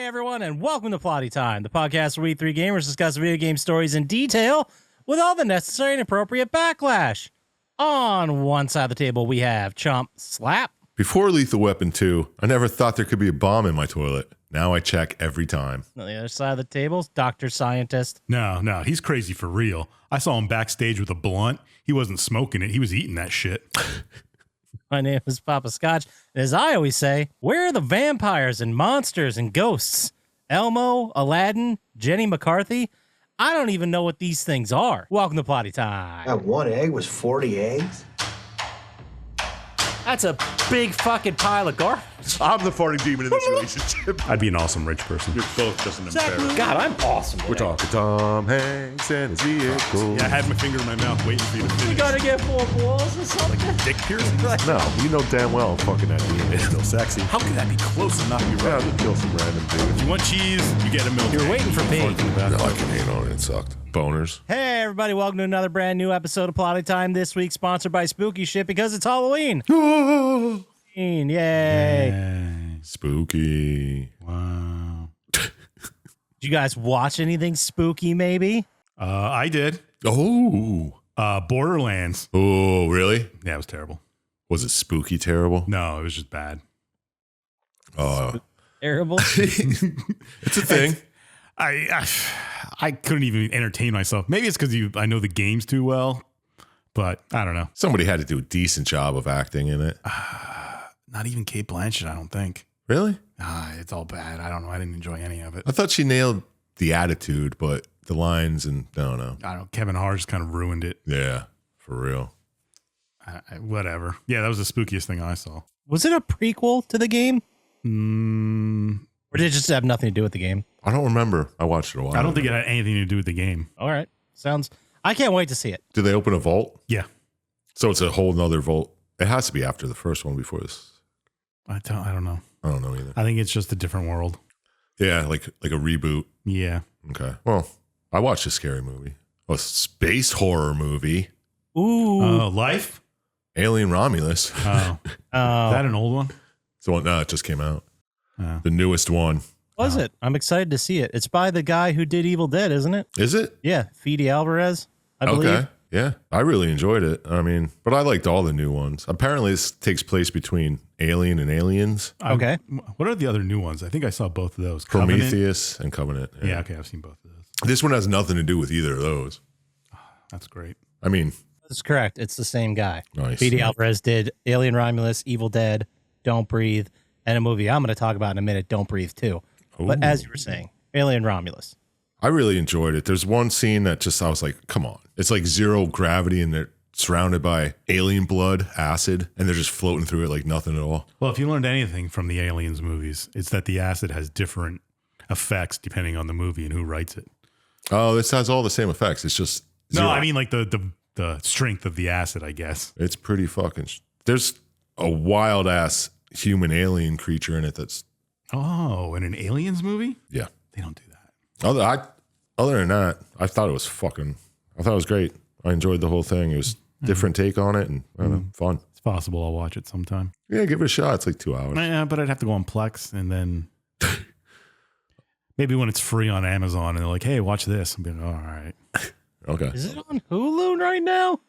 everyone, and welcome to Plotty Time, the podcast where we three gamers discuss video game stories in detail with all the necessary and appropriate backlash. On one side of the table, we have Chump Slap. Before Lethal Weapon 2, I never thought there could be a bomb in my toilet. Now I check every time. On the other side of the table is Dr. Syintist. No, he's crazy for real. I saw him backstage with a blunt. He wasn't smoking it. He was eating that shit. My name is Poppascotch, and as I always say, where are the vampires and monsters and ghosts? Elmo, Aladdin, Jenny McCarthy? I don't even know what these things are. Welcome to Plotty Time. That one egg was 40 eggs? That's a big fucking pile of garbage. I'm the farting demon in this relationship. I'd be an awesome rich person. You're both just an embarrassment. God, I'm awesome. We're talking Tom Hanks and his vehicle. Yeah, I had my finger in my mouth waiting for you to finish. You gotta get 4 balls or something. Dick piercing. No, you know damn well I'm fucking that demon. It's still sexy. How could that be close and not be Yeah, right? I'll just kill some random dude. If you want cheese, you get a milk. You're waiting for me. No, I can hate on it. It sucked. Boners. Hey, everybody, welcome to another brand new episode of Plotty Time. This week sponsored by Spooky Shit because it's Halloween. Yay. Spooky. Wow. Did you guys watch anything spooky, maybe? I did. Oh. Borderlands. Oh, really? Yeah, it was terrible. Was it spooky terrible? No, it was just bad. Terrible. It's a thing. I couldn't even entertain myself. Maybe it's because I know the games too well, but I don't know. Somebody had to do a decent job of acting in it. Not even Kate Blanchett, I don't think. Really? It's all bad. I don't know. I didn't enjoy any of it. I thought she nailed the attitude, but the lines and I don't know. I don't know. Kevin Hart just kind of ruined it. Yeah, for real. Whatever. Yeah, that was the spookiest thing I saw. Was it a prequel to the game? Or did it just have nothing to do with the game? I don't remember. I watched it a while I don't think ago. it had anything to do with the game. All right. I can't wait to see it. Did they open a vault? Yeah. So it's a whole nother vault. It has to be after the first one before this. I don't know. I don't know either. I think it's just a different world. Yeah, like a reboot. Yeah. Okay. Well, I watched a scary movie. A space horror movie. Ooh. Life? Alien Romulus. Oh. Is that an old one? So no, it just came out. Oh. The newest one. Was it? I'm excited to see it. It's by the guy who did Evil Dead, isn't it? Is it? Yeah. Fede Alvarez, I believe. Okay. Yeah. I really enjoyed it. I mean, but I liked all the new ones. Apparently this takes place between Alien and Aliens. Okay. What are the other new ones? I think I saw both of those. Covenant? Prometheus and Covenant. Yeah, okay. I've seen both of those. This one has nothing to do with either of those. That's great. I mean, That's correct. It's the same guy. nice. Fede Alvarez did Alien Romulus, Evil Dead, Don't Breathe, and a movie I'm going to talk about in a minute, Don't Breathe too. But as you were saying, Alien Romulus. I really enjoyed it. There's one scene that just, I was like, come on. It's like zero gravity and they're surrounded by alien blood, acid, and they're just floating through it like nothing at all. Well, if you learned anything from the Aliens movies, it's that the acid has different effects depending on the movie and who writes it. Oh, this has all the same effects. It's just No, zero. I mean like the strength of the acid, I guess. It's pretty fucking, there's a wild ass human alien creature in it that's, Oh, in an Aliens movie? yeah. They don't do that. Other than that, I thought it was great. I enjoyed the whole thing. It was different take on it and I don't know, fun. It's possible I'll watch it sometime. Yeah, give it a shot. It's like 2 hours. Yeah, but I'd have to go on Plex and then maybe when it's free on Amazon and they're like, hey, watch this. I'm like, all right. Okay. Is it on Hulu right now?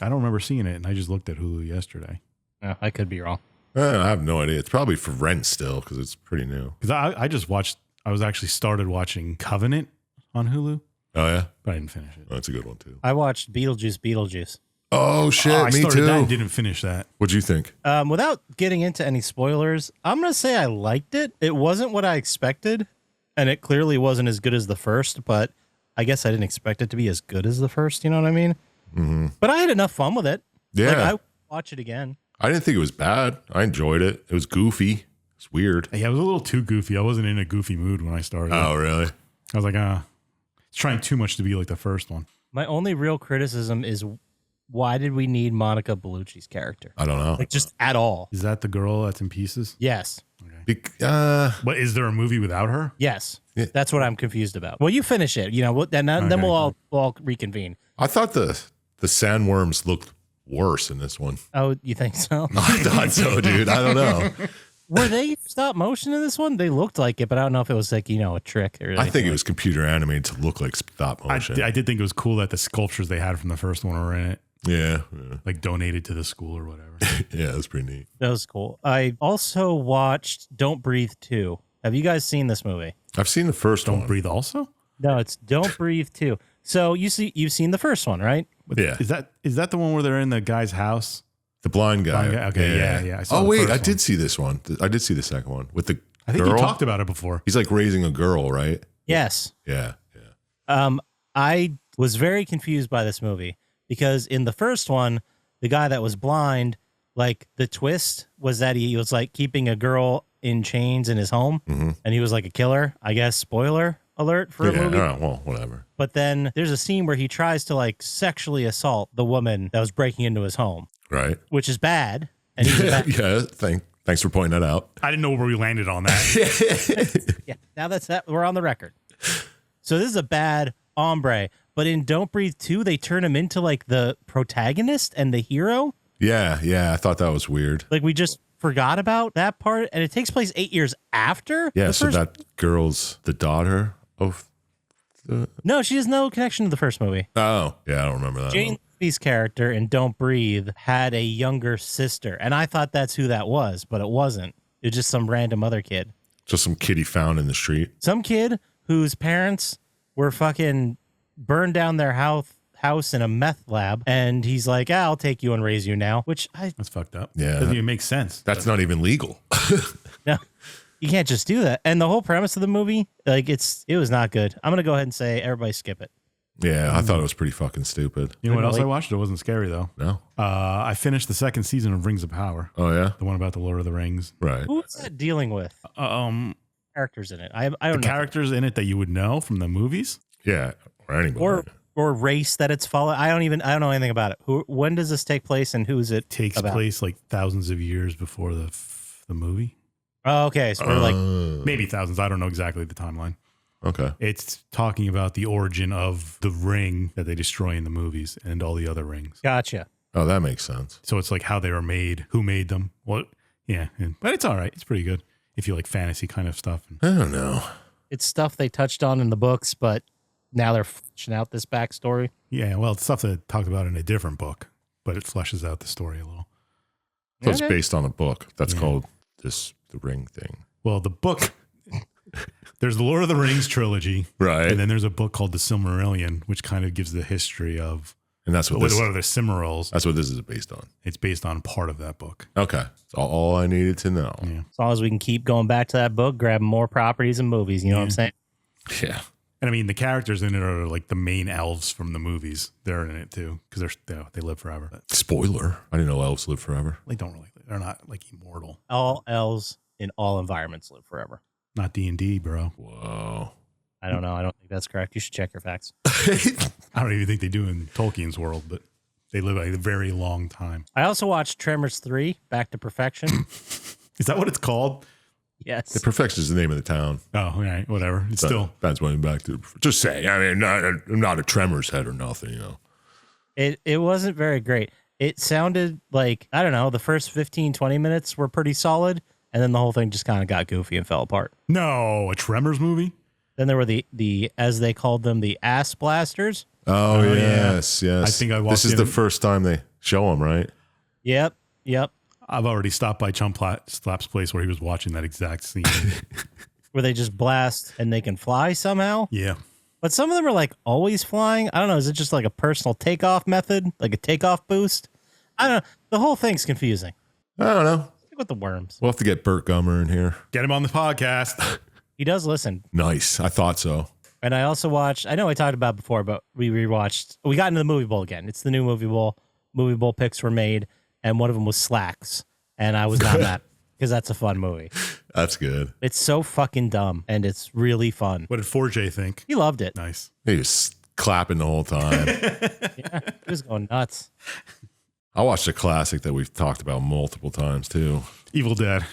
I don't remember seeing it and I just looked at Hulu yesterday. No, I could be wrong. I have no idea. It's probably for rent still because it's pretty new. Because I was actually started watching Covenant on Hulu, Oh, yeah? but I didn't finish it. Oh, that's a good one, too. I watched Beetlejuice. Oh, shit. I Me started too. that and didn't finish that. What'd you think? Without getting into any spoilers, I'm going to say I liked it. It wasn't what I expected, and it clearly wasn't as good as the first, but I guess I didn't expect it to be as good as the first, you know what I mean? Mm-hmm. But I had enough fun with it. Yeah. Like, I would watch it again. I didn't think it was bad. I enjoyed it. It was goofy. It's weird. Yeah, it was a little too goofy. I wasn't in a goofy mood when I started. Oh, really? I was like, it's trying too much to be like the first one. My only real criticism is why did we need Monica Bellucci's character? I don't know. Like, just at all. Is that the girl that's in pieces? Yes. But is there a movie without her? Yes. Yeah. That's what I'm confused about. Well, you finish it, then Okay. we'll all reconvene. I thought the sandworms looked worse in this one. Oh, you think so? I thought so, dude. I don't know. Were they stop motion in this one? They looked like it, but I don't know if it was like, a trick or I think it was computer animated to look like stop motion. I did think it was cool that the sculptures they had from the first one were in it, yeah. like donated to the school or whatever. Yeah, that's pretty neat. That was cool. I also watched Don't Breathe 2. Have you guys seen this movie? I've seen the first Don't one. Breathe also? No, it's Don't Breathe 2. So you've seen the first one, right? Yeah. Is that the one where they're in the guy's house? The blind guy. Okay, yeah. I saw Oh, the wait, first I one. did see this one. I did see the second one with the I think girl. you talked about it before. He's like raising a girl, right? Yes. Yeah. I was very confused by this movie because in the first one, the guy that was blind, like the twist was that he was like keeping a girl in chains in his home and he was like a killer. I guess spoiler alert for a movie. Oh, well, whatever. But then there's a scene where he tries to like sexually assault the woman that was breaking into his home, Right. which is bad. And he's a bad. Yeah. Thanks for pointing that out. I didn't know where we landed on that. Yeah, now that's that. We're on the record. So this is a bad hombre. But in Don't Breathe 2, they turn him into like the protagonist and the hero. Yeah. I thought that was weird. Like we just forgot about that part, and it takes place 8 years after. Yeah. the So first- that girl's the daughter of. No, she has no connection to the first movie. Oh, yeah. I don't remember that. Jane Lee's character in Don't Breathe had a younger sister, and I thought that's who that was, but it wasn't. It was just some random other kid. Just some kid he found in the street. Some kid whose parents were fucking burned down their house in a meth lab, and he's like, I'll take you and raise you now, which That's fucked up. Yeah. Doesn't even make sense. That's not even legal. no, you can't just do that. And the whole premise of the movie, like it was not good. I'm gonna go ahead and say everybody skip it. Yeah. I thought it was pretty fucking stupid. You know what else I Really? watched? It wasn't scary though. No. I finished the second season of Rings of Power, Oh, yeah. the one about the Lord of the Rings. Right. Who is that dealing with? Characters in it. I The don't know. characters in it that you would know from the movies. Yeah. Or anybody. Or race that it's following. I don't know anything about it. When does this take place and who is it Takes about? place like thousands of years before the movie. Oh, okay. So we're like, Maybe thousands. I don't know exactly the timeline. Okay. It's talking about the origin of the ring that they destroy in the movies and all the other rings. gotcha. Oh, that makes sense. So it's like how they were made, who made them. What? Yeah. But it's all right. It's pretty good if you like fantasy kind of stuff. I don't know. It's stuff they touched on in the books, but now they're fleshing out this backstory. Yeah. Well, it's stuff that talked about in a different book, but it fleshes out the story a little. So it's Okay. based on a book that's Yeah. called The Ring Thing. Well, the book, there's the Lord of the Rings trilogy. Right. And then there's a book called The Silmarillion, which kind of gives the history of And that's what what this are the Cimarils. that's what this is based on. It's based on part of that book. Okay. That's all I needed to know. Yeah. As long as we can keep going back to that book, grabbing more properties and movies. You know what I'm saying? Yeah. And I mean, the characters in it are like the main elves from the movies. They're in it too because they live forever. But Spoiler. I didn't know elves live forever. they don't really. They're not like immortal. All elves in all environments live forever. Not D&D, bro. Whoa. I don't know. I don't think that's correct. You should check your facts. I don't even think they do in Tolkien's world, but they live a very long time. I also watched Tremors 3, Back to Perfection. Is that what it's called? Yes. The Perfection is the name of the town. Oh, all right, whatever. It's still. That's going back to just say. I mean, I'm not a Tremors head or nothing, you know. It wasn't very great. It sounded like, I don't know, the first 15, 20 minutes were pretty solid, and then the whole thing just kind of got goofy and fell apart. No, a Tremors movie? Then there were the as they called them, the ass blasters. Oh, yeah. yes. I think I walked This is in- the first time they show them, right? Yep. I've already stopped by Chump Slap's place where he was watching that exact scene. Where they just blast and they can fly somehow. Yeah. But some of them are like always flying. I don't know. Is it just like a personal takeoff method? Like a takeoff boost? I don't know. The whole thing's confusing. I don't know. Stick with the worms. We'll have to get Burt Gummer in here. Get him on the podcast. He does listen. Nice. I thought so. And I also watched, I know I talked about it before, but we rewatched, we got into the movie bowl again. It's the new movie bowl. Movie bowl picks were made, and one of them was Slacks. And I was not mad because that's a fun movie. That's good. It's so fucking dumb, and it's really fun. What did 4J think? He loved it. Nice. He was clapping the whole time. Yeah, he was going nuts. I watched a classic that we've talked about multiple times too. Evil Dead.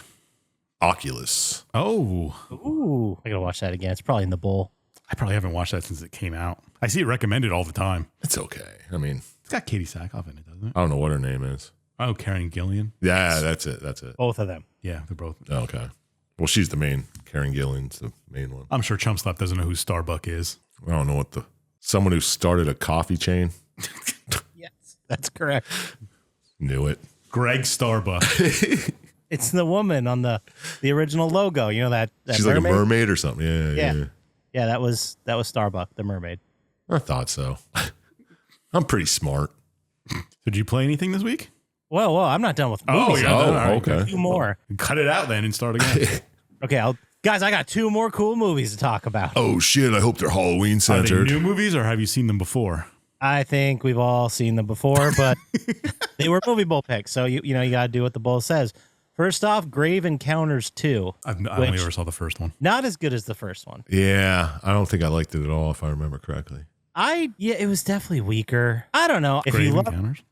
Oculus. Oh, Ooh, I gotta watch that again. It's probably in the bowl. I probably haven't watched that since it came out. I see it recommended all the time. It's okay. I mean, It's got Katie Sackhoff in it, doesn't it? I don't know what her name is. Oh, Karen Gillian. Yeah, that's it. That's it. Both of them. Yeah, they're both. Okay. Well, she's the main. Karen Gillian's the main one. I'm sure Chump Slap doesn't know who Starbuck is. I don't know what someone who started a coffee chain. Yes, that's correct. Knew it. Greg Starbuck. It's the woman on the original logo. You know that She's mermaid? like a mermaid or something. Yeah. Yeah, that was Starbuck, the mermaid. I thought so. I'm pretty smart. Did you play anything this week? Whoa, I'm not done with Oh, movies. yeah. Oh, all right. okay. Two more. Cut it out then and start again. Okay, guys, I got two more cool movies to talk about. Oh shit! I hope they're Halloween Are they centered. new movies or have you seen them before? I think we've all seen them before, but they were movie bowl picks, so you got to do what the bowl says. First off, Grave Encounters 2. I only ever saw the first one. Not as good as the first one. Yeah, I don't think I liked it at all, if I remember correctly. It was definitely weaker. I don't know. If Grave you love Encounters?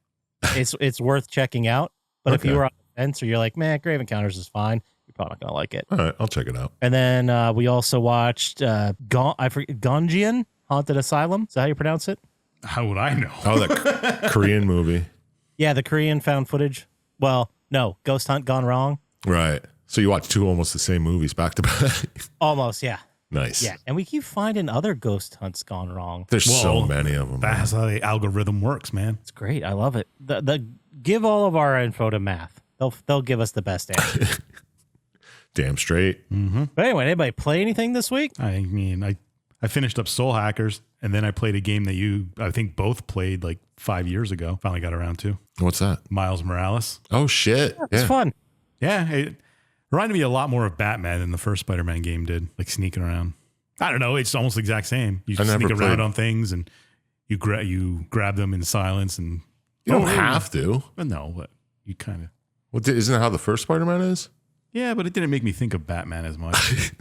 it's worth checking out. But if Okay. you were on the fence or you're like, man, Grave Encounters is fine, you're probably not gonna like it. All right, I'll check it out. And then we also watched Gonjian Haunted Asylum. Is that how you pronounce it? How would I know? Oh, that Korean movie. Yeah, the Korean found footage. Well, no, Ghost Hunt Gone Wrong. Right. So you watch two almost the same movies back to back. Almost, yeah. Nice. Yeah. And we keep finding other ghost hunts gone wrong. There's so Whoa. many of them. That's how the algorithm works, man. It's great. I love it. The give all of our info to math. They'll give us the best answer. Damn straight. But anyway, anybody play anything this week? I mean, I finished up Soul Hackers, and then I played a game that I think both played like 5 years ago. Finally got around to What's that? Miles Morales. Oh shit. It's Yeah. fun. Yeah, it reminded me a lot more of Batman than the first Spider-Man game did, like sneaking around. I don't know, it's almost the exact same. You I never sneak around played. on things, and you grab them in silence, and You don't have to. But no, but you kind of. Well, isn't that how the first Spider-Man is? Yeah, but it didn't make me think of Batman as much.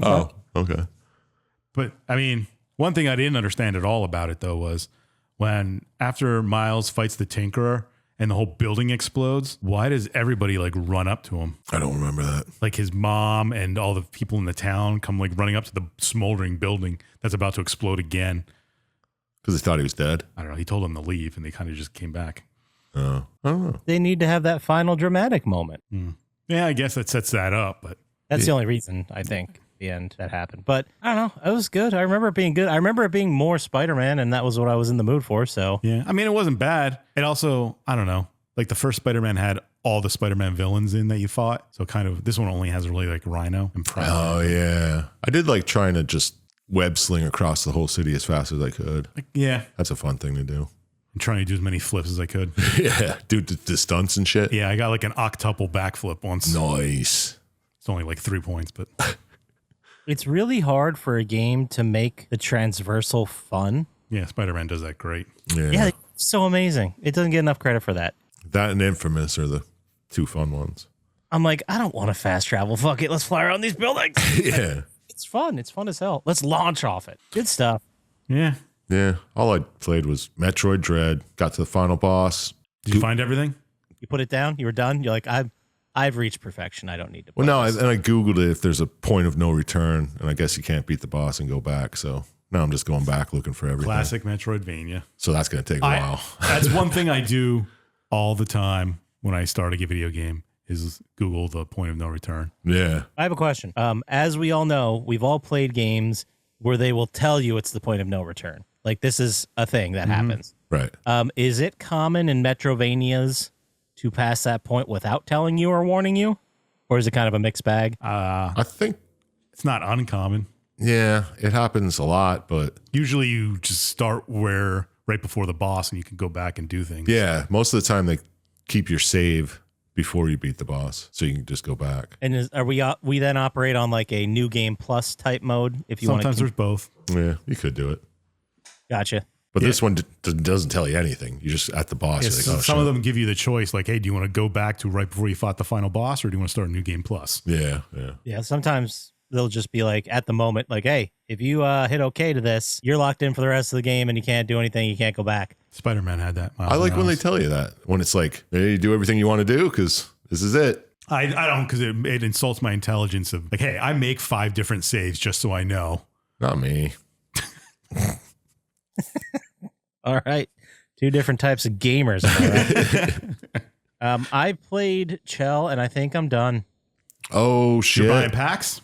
Oh, okay. But I mean, one thing I didn't understand at all about it though was when after Miles fights the Tinkerer and the whole building explodes, why does everybody like run up to him? I don't remember that. Like his mom and all the people in the town come like running up to the smoldering building that's about to explode again. Because they thought he was dead. I don't know. He told them to leave and they kind of just came back. Oh, I don't know. They need to have that final dramatic moment. Yeah, I guess that sets that up, but That's the only reason I think the end that happened. But I don't know. It was good. I remember it being good. I remember it being more Spider-Man, and that was what I was in the mood for. So yeah, I mean, it wasn't bad. It also, I don't know, like the first Spider-Man had all the Spider-Man villains in that you fought. So kind of, this one only has really like Rhino and Prime. Oh, yeah. I did like trying to just web sling across the whole city as fast as I could. Like, yeah, That's a fun thing to do. I'm trying to do as many flips as I could. Yeah. Do the stunts and shit. Yeah, I got like an octuple backflip once. Nice. It's only like 3 points, but it's really hard for a game to make the transversal fun. yeah, Spider-Man does that great. Yeah. Yeah, it's so amazing. It doesn't get enough credit for that. That and Infamous are the two fun ones. I'm like, I don't want to fast travel. Fuck it. Let's fly around these buildings. Yeah. It's fun. It's fun as hell. Let's launch off it. Good stuff. Yeah. Yeah. All I played was Metroid Dread, got to the final boss. Did you find everything? You put it down. You were done. You're like, I've reached perfection. I don't need to. Well, play no, this. I Googled it if there's a point of no return, and I guess you can't beat the boss and go back. So now I'm just going back looking for everything. Classic Metroidvania. So that's going to take a while. That's one thing I do all the time when I start a video game is Google the point of no return. Yeah. I have a question. As we all know, we've all played games where they will tell you it's the point of no return. Like this is a thing that happens. Right. Is it common in Metrovanias to pass that point without telling you or warning you? Or is it kind of a mixed bag? I think, It's not uncommon. yeah, it happens a lot, but Usually you just start right before the boss and you can go back and do things. yeah, most of the time they keep your save before you beat the boss, so you can just go back. And are we then operate on like a new game plus type mode? If you Sometimes want there's both. Yeah, you could do it. Gotcha. But this one doesn't tell you anything. You're just at the boss. Yeah, You're like, so oh, some of shit. them give you the choice, like, hey, do you want to go back to right before you fought the final boss, or do you want to start a new game plus? Yeah, yeah. Yeah, sometimes they'll just be like at the moment, like, hey, if you hit okay to this, you're locked in for the rest of the game and you can't do anything. You can't go back. Spider-Man had that. Miles I like when they Morales. tell you that. When it's like, hey, you do everything you want to do because this is it. I don't, because it insults my intelligence of like, hey, I make 5 different saves just so I know. Not me. All right. Two different types of gamers. Am I right? I played Chell, and I think I'm done. Oh, shit. You're buying packs?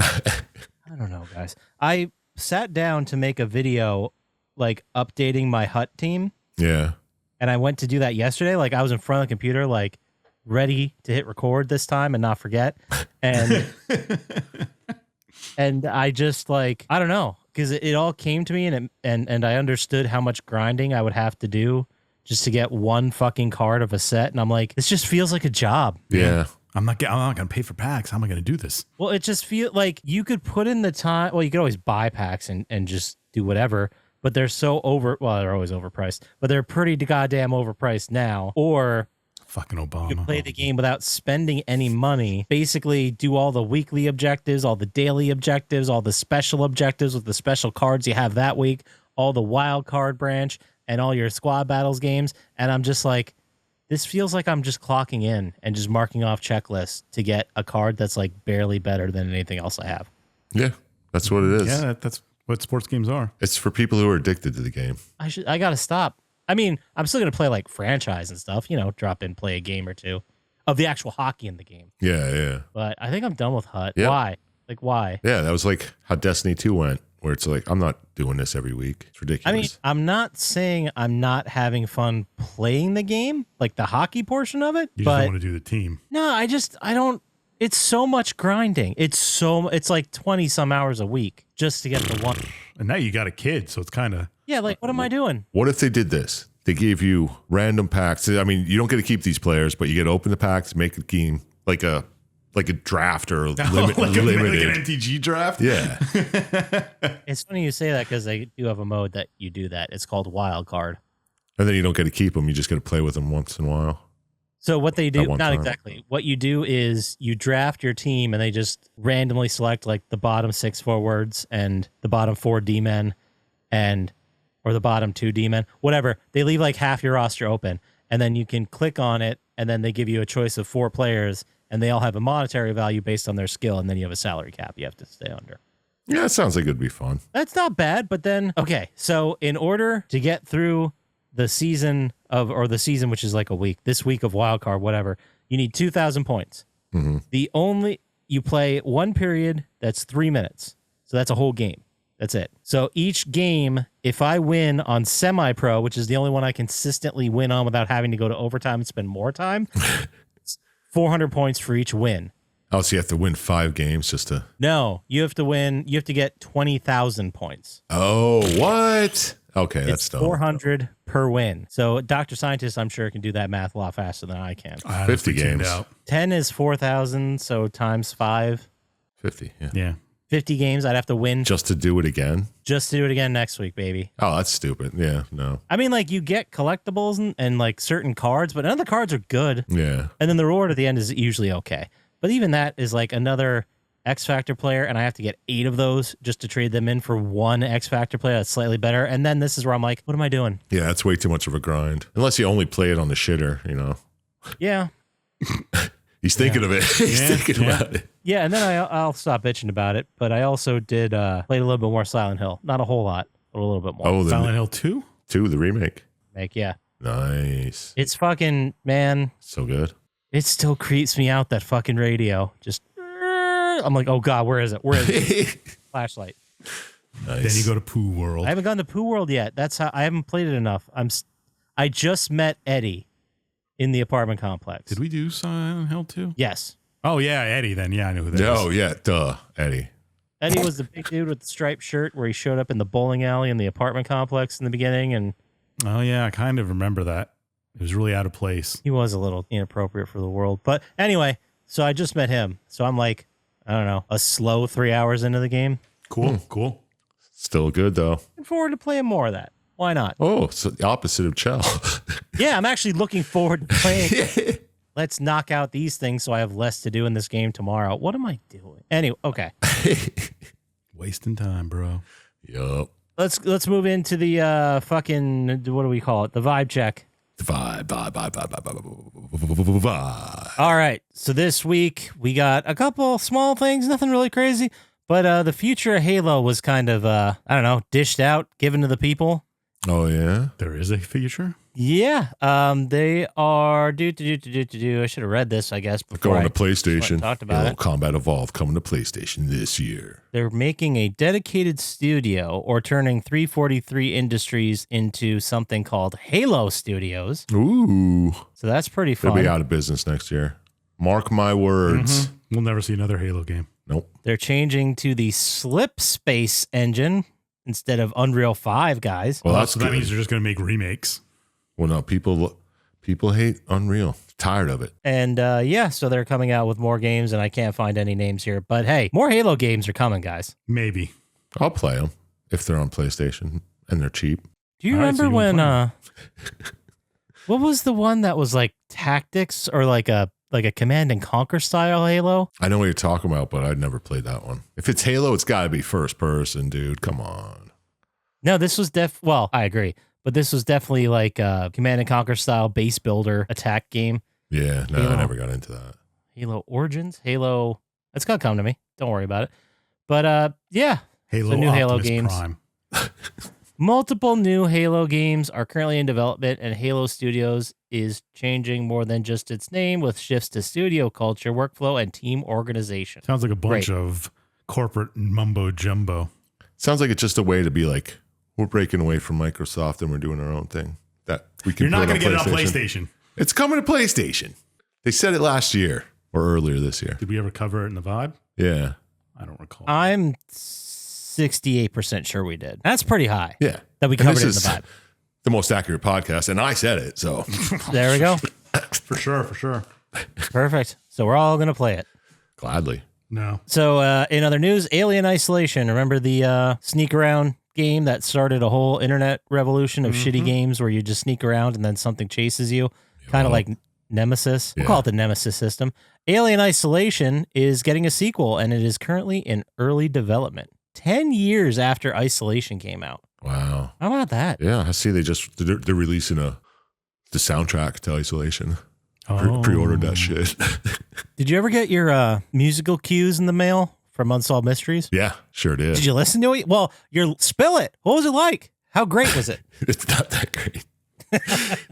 I don't know, guys. I sat down to make a video, like, updating my hut team. Yeah. And I went to do that yesterday. Like, I was in front of the computer, like, ready to hit record this time and not forget. And and I just, like, I don't know, because it all came to me, and I understood how much grinding I would have to do just to get one fucking card of a set. And I'm like, this just feels like a job. Yeah. I'm not going to pay for packs. How am I going to do this? Well, it just feels like you could put in the time. Well, you could always buy packs and just do whatever, but they're so well, they're always overpriced, but they're pretty goddamn overpriced now. Or fucking Obama. you play the game without spending any money, basically do all the weekly objectives, all the daily objectives, all the special objectives with the special cards you have that week, all the wild card branch, and all your squad battles games. And I'm just like, this feels like I'm just clocking in and just marking off checklists to get a card that's like barely better than anything else I have. Yeah. That's what it is. Yeah, that's what sports games are. It's for people who are addicted to the game. I got to stop. I mean, I'm still going to play like franchise and stuff, drop in, play a game or two of the actual hockey in the game. Yeah, yeah. But I think I'm done with Hut. Yep. Why? Like, why? Yeah, that was like how Destiny 2 went, where it's like, I'm not doing this every week. It's ridiculous. I mean, I'm not saying I'm not having fun playing the game, like the hockey portion of it. You just but don't want to do the team. no, I don't. It's so much grinding. It's like 20 some hours a week just to get the one. And now you got a kid, so it's kind of... Yeah, like, what am I doing? What if they did this? They gave you random packs. I mean, you don't get to keep these players, but you get to open the packs, make a game like a draft or like an limited. MTG draft? Yeah. It's funny you say that because they do have a mode that you do that. It's called Wild Card. And then you don't get to keep them. You just get to play with them once in a while. So what they do, At one not time. exactly. What you do is you draft your team and they just randomly select like the bottom 6 forwards and the bottom 4 D-men or the bottom 2 D-men, whatever. They leave like half your roster open and then you can click on it and then they give you a choice of 4 players and they all have a monetary value based on their skill and then you have a salary cap you have to stay under. Yeah, it sounds like it'd be fun. That's not bad, but then, okay, so in order to get through the season which is like a week, this week of wild card, whatever, you need 2,000 points. Mm-hmm. You play one period that's 3 minutes. So that's a whole game. That's it. So each game, if I win on semi-pro, which is the only one I consistently win on without having to go to overtime and spend more time, it's 400 points for each win. Oh, so you have to win 5 games just to... No, you have to get 20,000 points. Oh, what? Okay, It's that's dumb. 400 per win. So Dr. Syintist, I'm sure, can do that math a lot faster than I can. 50 games. 10 is 4,000, so times 5. 50, yeah. Yeah. 50 games I'd have to win Just to do it again? just to do it again next week, baby. Oh, that's stupid. Yeah, no. I mean, like, you get collectibles and like certain cards, but none of the cards are good. Yeah. And then the reward at the end is usually okay. But even that is like another X Factor player, and I have to get 8 of those just to trade them in for one X Factor player that's slightly better. And then this is where I'm like, what am I doing? Yeah, that's way too much of a grind. Unless you only play it on the shitter, Yeah. He's thinking of it. He's thinking about it. Yeah, and then I'll stop bitching about it. But I also did play a little bit more Silent Hill. Not a whole lot, but a little bit more. Oh, Silent Hill 2? 2, the remake. Yeah. Nice. It's fucking, man, So good. it still creeps me out, that fucking radio. Just, I'm like, oh God, where is it? Where is it? Flashlight. Nice. Then you go to Pooh World. I haven't gone to Pooh World yet. That's how I haven't played it enough. I just met Eddie in the apartment complex. Did we do Silent Hill 2? Yes. Oh, yeah, Eddie then. Yeah, I know who that is. Oh, yeah. Duh, Eddie. Eddie was the big dude with the striped shirt where he showed up in the bowling alley in the apartment complex in the beginning, and Oh, yeah, I kind of remember that. It was really out of place. he was a little inappropriate for the world. But anyway, so I just met him. So I'm like, I don't know, a slow 3 hours into the game. Cool, cool. Still good, though. Looking forward to playing more of that. Why not? Oh, it's the opposite of Chell. Yeah, I'm actually looking forward to playing. Let's knock out these things so I have less to do in this game tomorrow. What am I doing? Anyway, okay. Wasting time, bro. Yup. Let's move into the fucking, what do we call it? The vibe check. Vibe. All right. So this week we got a couple small things, nothing really crazy, but the future of Halo was kind of, I don't know, dished out, given to the people Oh, yeah? There is a feature? Yeah. They are I should have read this, I guess, before Going I to PlayStation. talked about Halo it. Combat Evolved coming to PlayStation this year. They're making a dedicated studio or turning 343 Industries into something called Halo Studios. Ooh. So that's pretty They'll fun. be out of business next year. Mark my words. We'll never see another Halo game. Nope. They're changing to the Slip Space engine instead of Unreal 5, guys. Well, that's so good. that means they're just going to make remakes. Well, no, people hate Unreal. Tired of it. And so they're coming out with more games, and I can't find any names here. But hey, more Halo games are coming, guys. Maybe. I'll play them if they're on PlayStation and they're cheap. Do you All right, so remember you won't when what was the one that was like tactics or like a Command and Conquer style Halo? I know what you're talking about, but I'd never played that one. If it's Halo, it's got to be first person, dude. Come on. No, this was well, I agree. But this was definitely like a Command and Conquer style base builder attack game. Yeah, no, Halo. I never got into that. Halo Origins? Halo. It's going to come to me. Don't worry about it. But yeah. Halo So new Halo Optimus games. Prime. Multiple new Halo games are currently in development, and Halo Studios is changing more than just its name with shifts to studio culture, workflow, and team organization. Sounds like a bunch of corporate mumbo jumbo. Sounds like it's just a way to be like, we're breaking away from Microsoft and we're doing our own thing. That we can. You're not going to get it on PlayStation. It's coming to PlayStation. They said it last year or earlier this year. Did we ever cover it in the vibe? Yeah. I don't recall. I'm 68% sure we did. That's pretty high. Yeah. That we And covered this it in the is vibe. the most accurate podcast, and I said it, so There we go. For sure. Perfect. So we're all going to play it. gladly. No. So in other news, Alien Isolation. Remember the sneak around game that started a whole internet revolution of shitty games where you just sneak around and then something chases you? Kind of like Nemesis. We'll call it the Nemesis system. Alien Isolation is getting a sequel, and it is currently in early development. 10 years after Isolation came out. Wow. How about that? Yeah, I see. They're releasing the soundtrack to Isolation. Oh. Pre-ordered that shit. Did you ever get your musical cues in the mail from Unsolved Mysteries? Yeah, sure did. Did you listen to it? Well, spill it. What was it like? How great was it? It's not that great.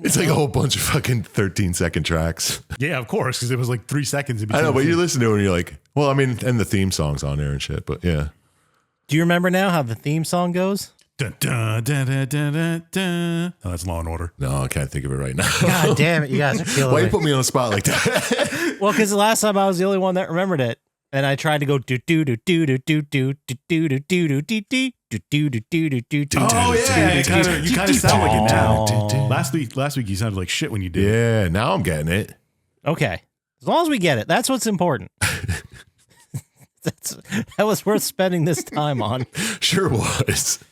It's like a whole bunch of fucking 13-second tracks. Yeah, of course, because it was like 3 seconds in between. I know, but you things. listen to it and you're like, well, I mean, and the theme song's on there and shit, but yeah. Do you remember now how the theme song goes? Dun, dun, dun, dun, dun, dun, dun. Oh, that's Law and Order. No, I can't think of it right now. God damn it, you guys are killing Why me. you put me on the spot like that? Well, because the last time I was the only one that remembered it, and I tried to go do do do do do do do do do do do do do do do do do do. Oh yeah, you kind of sound like it now. Oh. Last week you sounded like shit when you did. Yeah, now I'm getting it. Okay, as long as we get it, that's what's important. That was worth spending this time on. Sure was.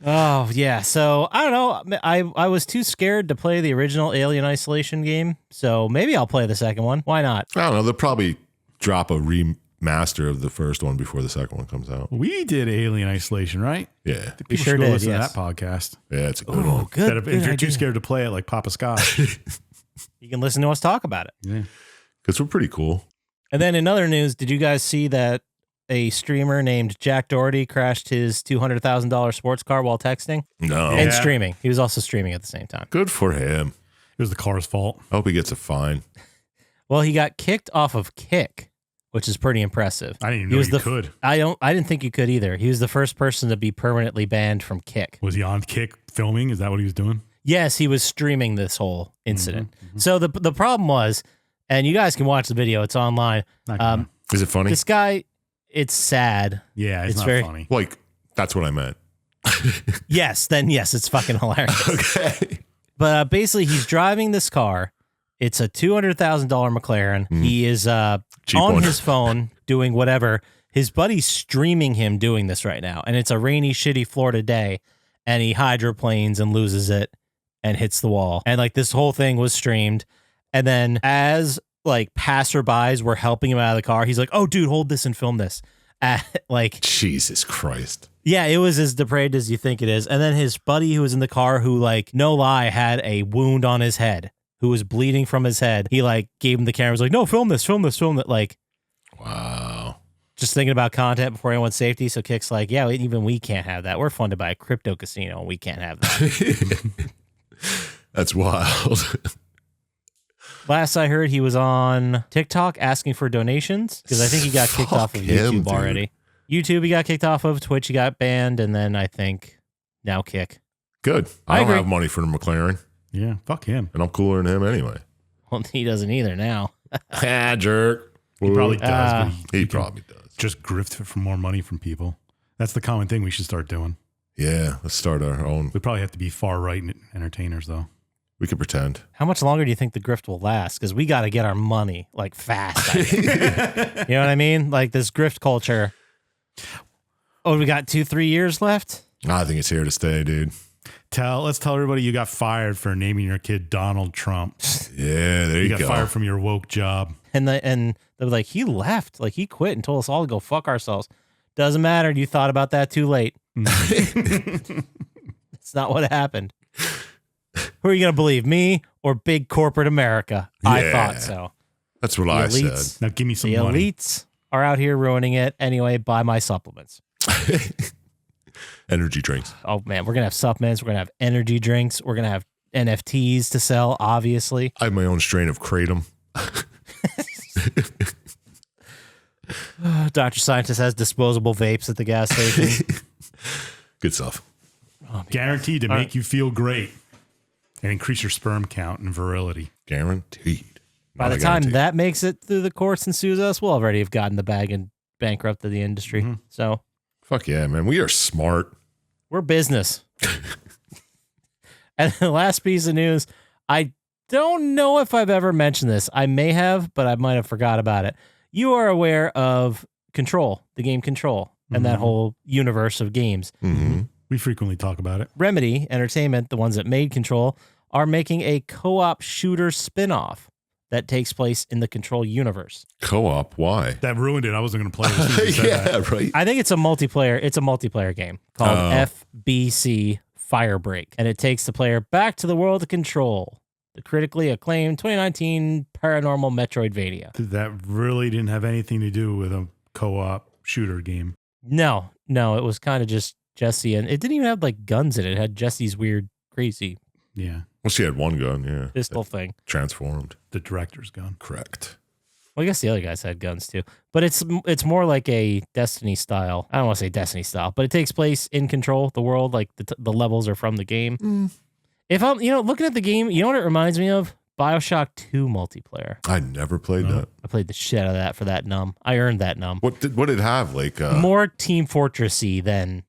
Oh yeah, so I don't know. I was too scared to play the original Alien Isolation game, so maybe I'll play the second one. Why not? I don't know. They'll probably drop a remaster of the first one before the second one comes out. We did Alien Isolation, right? Yeah. We People sure should go did. listen Yes. to that podcast. Yeah, it's a good Oh, one. good. If good you're idea. too scared to play it, like Poppascotch. You can listen to us talk about it. Yeah. Because we're pretty cool. And then in other news, did you guys see that a streamer named Jack Doherty crashed his $200,000 sports car while texting No. and Yeah. streaming? He was also streaming at the same time. Good for him. It was the car's fault. I hope he gets a fine. Well, he got kicked off of Kick, which is pretty impressive. I didn't even He know was you the could. I didn't think you could either. He was the first person to be permanently banned from Kick. Was he on Kick filming? Is that what he was doing? Yes, he was streaming this whole incident. So the problem was, and you guys can watch the video, it's online. Not gonna. Is it funny? This guy, it's sad. Yeah, it's not very- funny. Like, that's what I meant. Yes, then yes, it's fucking hilarious. Okay. But basically, he's driving this car. It's a $200,000 McLaren. He is Cheap on one. his phone doing whatever. His buddy's streaming him doing this right now. And it's a rainy, shitty Florida day. And he hydroplanes and loses it and hits the wall. And like this whole thing was streamed. And then as like passerbys were helping him out of the car, he's like, oh, dude, hold this and film this. Like, Jesus Christ. yeah, it was as depraved as you think it is. And then his buddy who was in the car, who like, no lie, had a wound on his head, who was bleeding from his head. He like gave him the camera, was like, no, film this. Like, Wow. just thinking about content before anyone's safety. So Kick's like, yeah, even we can't have that. We're funded by a crypto casino. We can't have that. That's wild. Last I heard, he was on TikTok asking for donations because I think he got kicked off of YouTube already. YouTube, he got kicked off of. Twitch, he got banned. And then I think now Kick. Good. I don't have money for the McLaren. Yeah, fuck him. And I'm cooler than him anyway. Well, he doesn't either now. Jerk. He probably does. But He probably does. Just grift for more money from people. That's the common thing we should start doing. Yeah, let's start our own. We probably have to be far right entertainers, though. We could pretend. How much longer do you think the grift will last? Because we got to get our money like fast. You know what I mean? Like this grift culture. Oh, we got 2-3 years left? I think it's here to stay, dude. Let's tell everybody you got fired for naming your kid Donald Trump. Yeah, there you go. You got fired from your woke job. And they were like, he left. Like he quit and told us all to go fuck ourselves. Doesn't matter. You thought about that too late. It's not what happened. Who are you going to believe, me or big corporate America? Yeah, I thought so. That's what I said. Now give me some The money. elites are out here ruining it. Anyway, buy my supplements. Energy drinks. Oh, man. We're going to have supplements. We're going to have energy drinks. We're going to have NFTs to sell, obviously. I have my own strain of Kratom. Dr. Syintist has disposable vapes at the gas station. Good stuff. Guaranteed to make you feel great and increase your sperm count and virility. Guaranteed. By the time that makes it through the courts and sues us, we'll already have gotten the bag and bankrupted the industry. Mm-hmm. So fuck yeah, man. We are smart. we're business. And the last piece of news, I don't know if I've ever mentioned this. I may have, but I might have forgot about it. You are aware of Control, the game Control, and that whole universe of games. Mm-hmm. We frequently talk about it. Remedy Entertainment, the ones that made Control, are making a co-op shooter spin-off that takes place in the Control universe. Co-op? Why? That ruined it. I wasn't going to play it. As soon as you said Yeah, that. right. I think it's a multiplayer game called FBC Firebreak, and it takes the player back to the world of Control, the critically acclaimed 2019 paranormal Metroidvania. That really didn't have anything to do with a co-op shooter game. No, it was kind of just Jesse, and it didn't even have like guns in it. It had Jesse's weird, crazy Yeah. Well, she had one gun, yeah. pistol thing. Transformed. The director's gun. Correct. Well, I guess the other guys had guns too, but it's more like a Destiny style. I don't want to say Destiny style, but it takes place in Control, the world, like the levels are from the game. If I'm, looking at the game, you know what it reminds me of? BioShock 2 multiplayer. I never played that. I played the shit out of that for that num. I earned that num. What did it have? Like More Team Fortressy than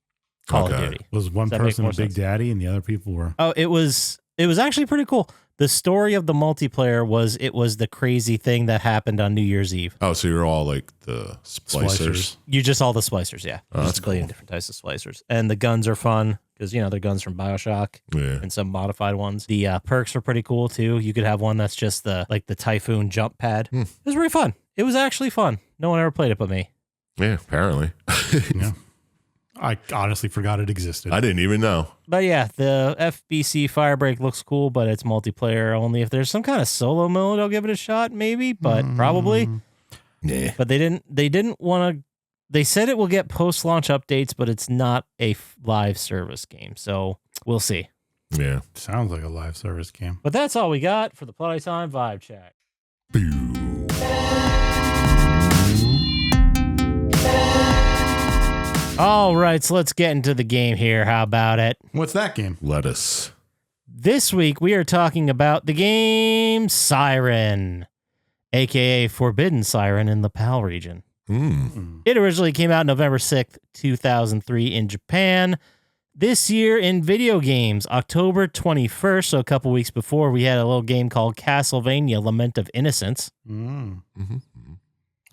Call of Duty. Was one Does that make person a more Big sense? Daddy and the other people were... Oh, it was actually pretty cool. The story of the multiplayer was the crazy thing that happened on New Year's Eve. oh, so you're all like the splicers. You're just all the splicers, yeah. Oh, that's just a billion different types of splicers. And the guns are fun because, they're guns from BioShock Yeah. and some modified ones. The perks are pretty cool, too. You could have one that's just the Typhoon jump pad. It was really fun. It was actually fun. No one ever played it but me. Yeah, apparently. Yeah. I honestly forgot it existed. I didn't even know. But yeah, the FBC Firebreak looks cool, but it's multiplayer only. If there's some kind of solo mode, I'll give it a shot, maybe, but probably. Yeah. But they didn't want to. They said it will get post-launch updates, but it's not a live service game, so we'll see. Yeah. Sounds like a live service game. But that's all we got for the Plotty Time Vibe Check. All right, so let's get into the game here. How about it? What's that game? Lettuce. This week, we are talking about the game Siren, aka Forbidden Siren in the PAL region. It originally came out November 6th, 2003 in Japan. This year in video games, October 21st, so a couple weeks before, we had a little game called Castlevania Lament of Innocence. That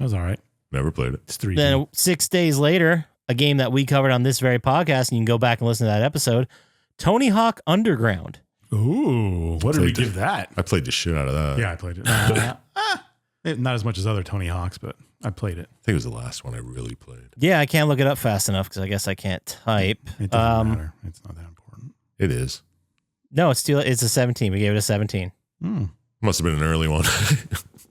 was all right. Never played it. It's 3D. Then 6 days later, a game that we covered on this very podcast, and you can go back and listen to that episode, Tony Hawk Underground. Ooh, what did we give that? I played the shit out of that. Yeah, I played it. Not as much as other Tony Hawks, but I played it. I think it was the last one I really played. Yeah, I can't look it up fast enough because I guess I can't type. It doesn't matter. It's not that important. It is. No, it's a 17. We gave it a 17. Must have been an early one.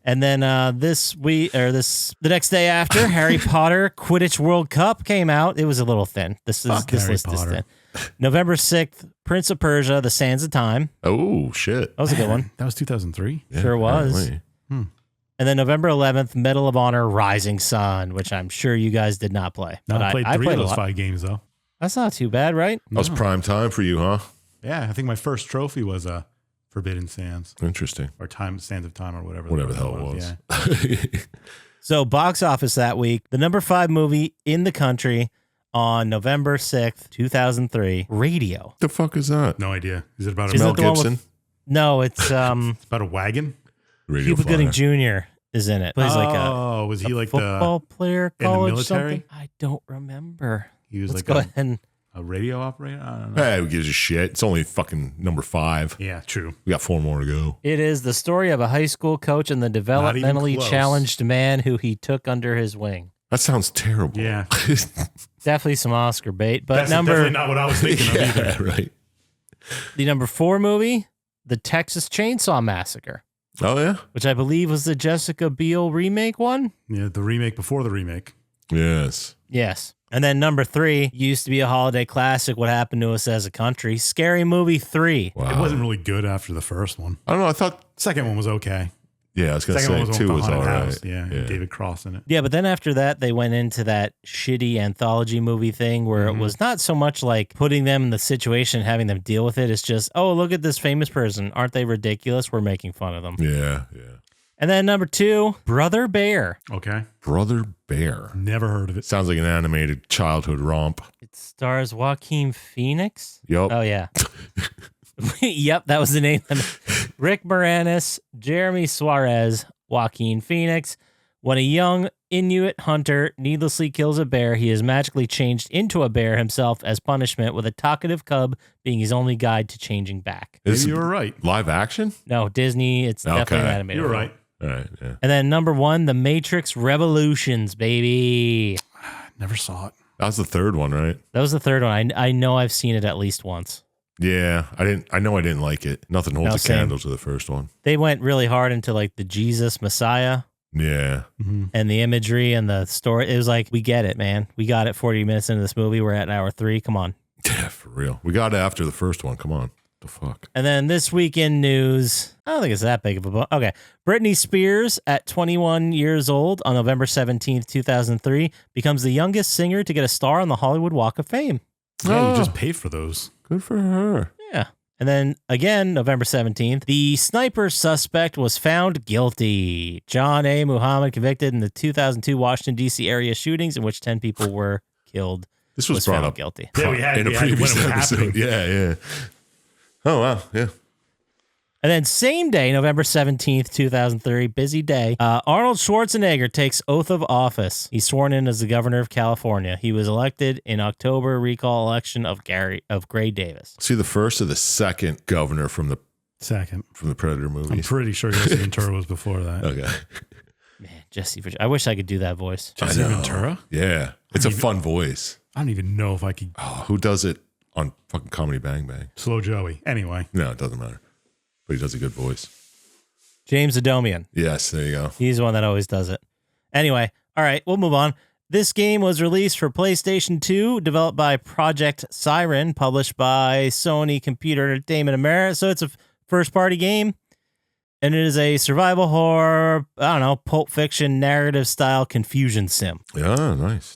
And then the next day after, Harry Potter Quidditch World Cup came out. It was a little thin. This Harry list is Potter. thin. November 6th, Prince of Persia: The Sands of Time. Oh shit! That was a good one. That was 2003. Yeah, Sure was. apparently. And then November 11th, Medal of Honor: Rising Sun, which I'm sure you guys did not play. No, But I played I three played of a those lot. 5 games though. That's not too bad, right? That was prime time for you, huh? Yeah, I think my first trophy was Forbidden Sands Interesting. or Sands of Time or whatever. Whatever the hell it was. Yeah. So box office that week, the number 5 movie in the country on November 6th, 2003, Radio. The fuck is that? No idea. Is it about Is a it Mel the one with- Gibson. No, it's It's about a wagon? Radio Cuba Gooding Flyer. Jr. is in it. Plays like a was he like football player, in the college military? something. I don't remember. He was Let's like go ahead and a radio operator? I don't know. Hey, who gives a shit? It's only fucking number 5. Yeah, true. We got 4 more to go. it is the story of a high school coach and the even developmentally close. challenged man who he took under his wing. That sounds terrible. Yeah. Definitely some Oscar bait, but That's definitely not what I was thinking of either. yeah, right. the number 4 movie, The Texas Chainsaw Massacre, Oh yeah. which I believe was the Jessica Biel remake one. Yeah, the remake before the remake. Yes. Yes. And then number 3 used to be a holiday classic. What happened to us as a country? Scary Movie 3. Wow. It wasn't really good after the first one. I don't know. I thought. Second one was okay. Yeah, I was gonna Second one say was 2 the was haunted all right. house. Yeah, and David Cross in it. Yeah, but then after that, they went into that shitty anthology movie thing where it was not so much like putting them in the situation and having them deal with it. It's just, oh, look at this famous person. Aren't they ridiculous? We're making fun of them. Yeah. And then number 2, Brother Bear. Okay. Brother Bear. Never heard of it. Sounds like an animated childhood romp. It stars Joaquin Phoenix. Yup. Oh, yeah. Yep, that was the name. Rick Moranis, Jeremy Suarez, Joaquin Phoenix. When a young Inuit hunter needlessly kills a bear, he is magically changed into a bear himself as punishment, with a talkative cub being his only guide to changing back. Is Maybe it you were right. live action? No, Disney, it's definitely an Okay. animated. You were film. right. All right. Yeah. And then number 1, The Matrix Revolutions, baby. Never saw it. That was the 3rd one, right? That was the 3rd one. I know I've seen it at least once. Yeah. I know I didn't like it. Nothing holds No, a same. candle to the first one. They went really hard into like the Jesus Messiah Yeah. and the imagery and the story. It was like, we get it, man. We got it 40 minutes into this movie. We're at hour 3. Come on. Yeah, for real. We got it after the first one. Come on. The fuck. And then this weekend news, I don't think it's that big of a okay. Britney Spears, at 21 years old on November 17th, 2003, becomes the youngest singer to get a star on the Hollywood Walk of Fame. Yeah, Oh. you just pay for those. Good for her. Yeah. And then again, November 17th, the sniper suspect was found guilty. John A. Muhammad, convicted in the 2002 Washington, D.C. area shootings in which 10 people were killed, This was brought found up guilty. Yeah, we had in a we had it when previous it was episode. happening. Yeah. Oh wow. Yeah. And then same day, November 17th, 2003, busy day, Arnold Schwarzenegger takes oath of office. He's sworn in as the governor of California. He was elected in October recall election of Gray Davis. See the first or the second governor from the Second. Predator I'm movies. pretty sure Jesse Ventura was before that. Okay. Man, Jesse, I wish I could do that voice. Jesse Ventura? Yeah. It's a fun voice. I don't even know if I could. Oh, who does it on fucking Comedy Bang Bang? Slow Joey. Anyway. No, it doesn't matter. But he does a good voice. James Adomian. Yes, there you go. He's the one that always does it. Anyway, all right, we'll move on. This game was released for PlayStation 2, developed by Project Siren, published by Sony Computer Entertainment America. So it's a first-party game, and it is a survival horror, I don't know, Pulp Fiction narrative-style confusion sim. Yeah, nice.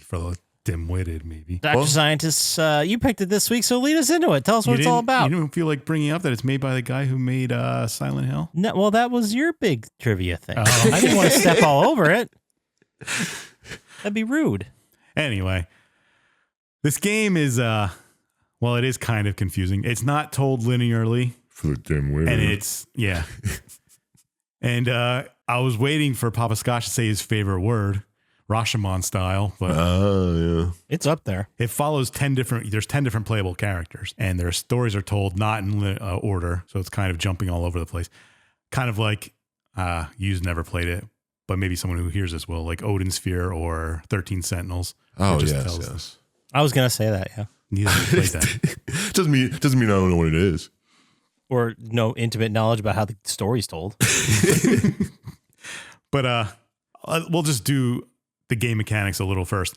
For the dim-witted, maybe. Dr. Well- Scientist, you picked it this week, so lead us into it. Tell us what it's all about. You don't feel like bringing up that it's made by the guy who made Silent Hill? No, well, that was your big trivia thing. Oh. I didn't want to step all over it. That'd be rude. Anyway, this game is, well, it is kind of confusing. It's not told linearly, For the dim witted. and it's, yeah. And I was waiting for Poppascotch to say his favorite word, Rashomon style, but Oh, yeah. It's up there. it follows 10 different, there's 10 different playable characters, and their stories are told not in order, so it's kind of jumping all over the place. Kind of like, you've never played it, but maybe someone who hears this will, like Odin Sphere or 13 Sentinels. Oh, It just yes, tells- yes. I was going to say that, yeah. Neither of you played that. doesn't mean I don't know what it is. Or no intimate knowledge about how the story's told. But we'll just do the game mechanics a little first.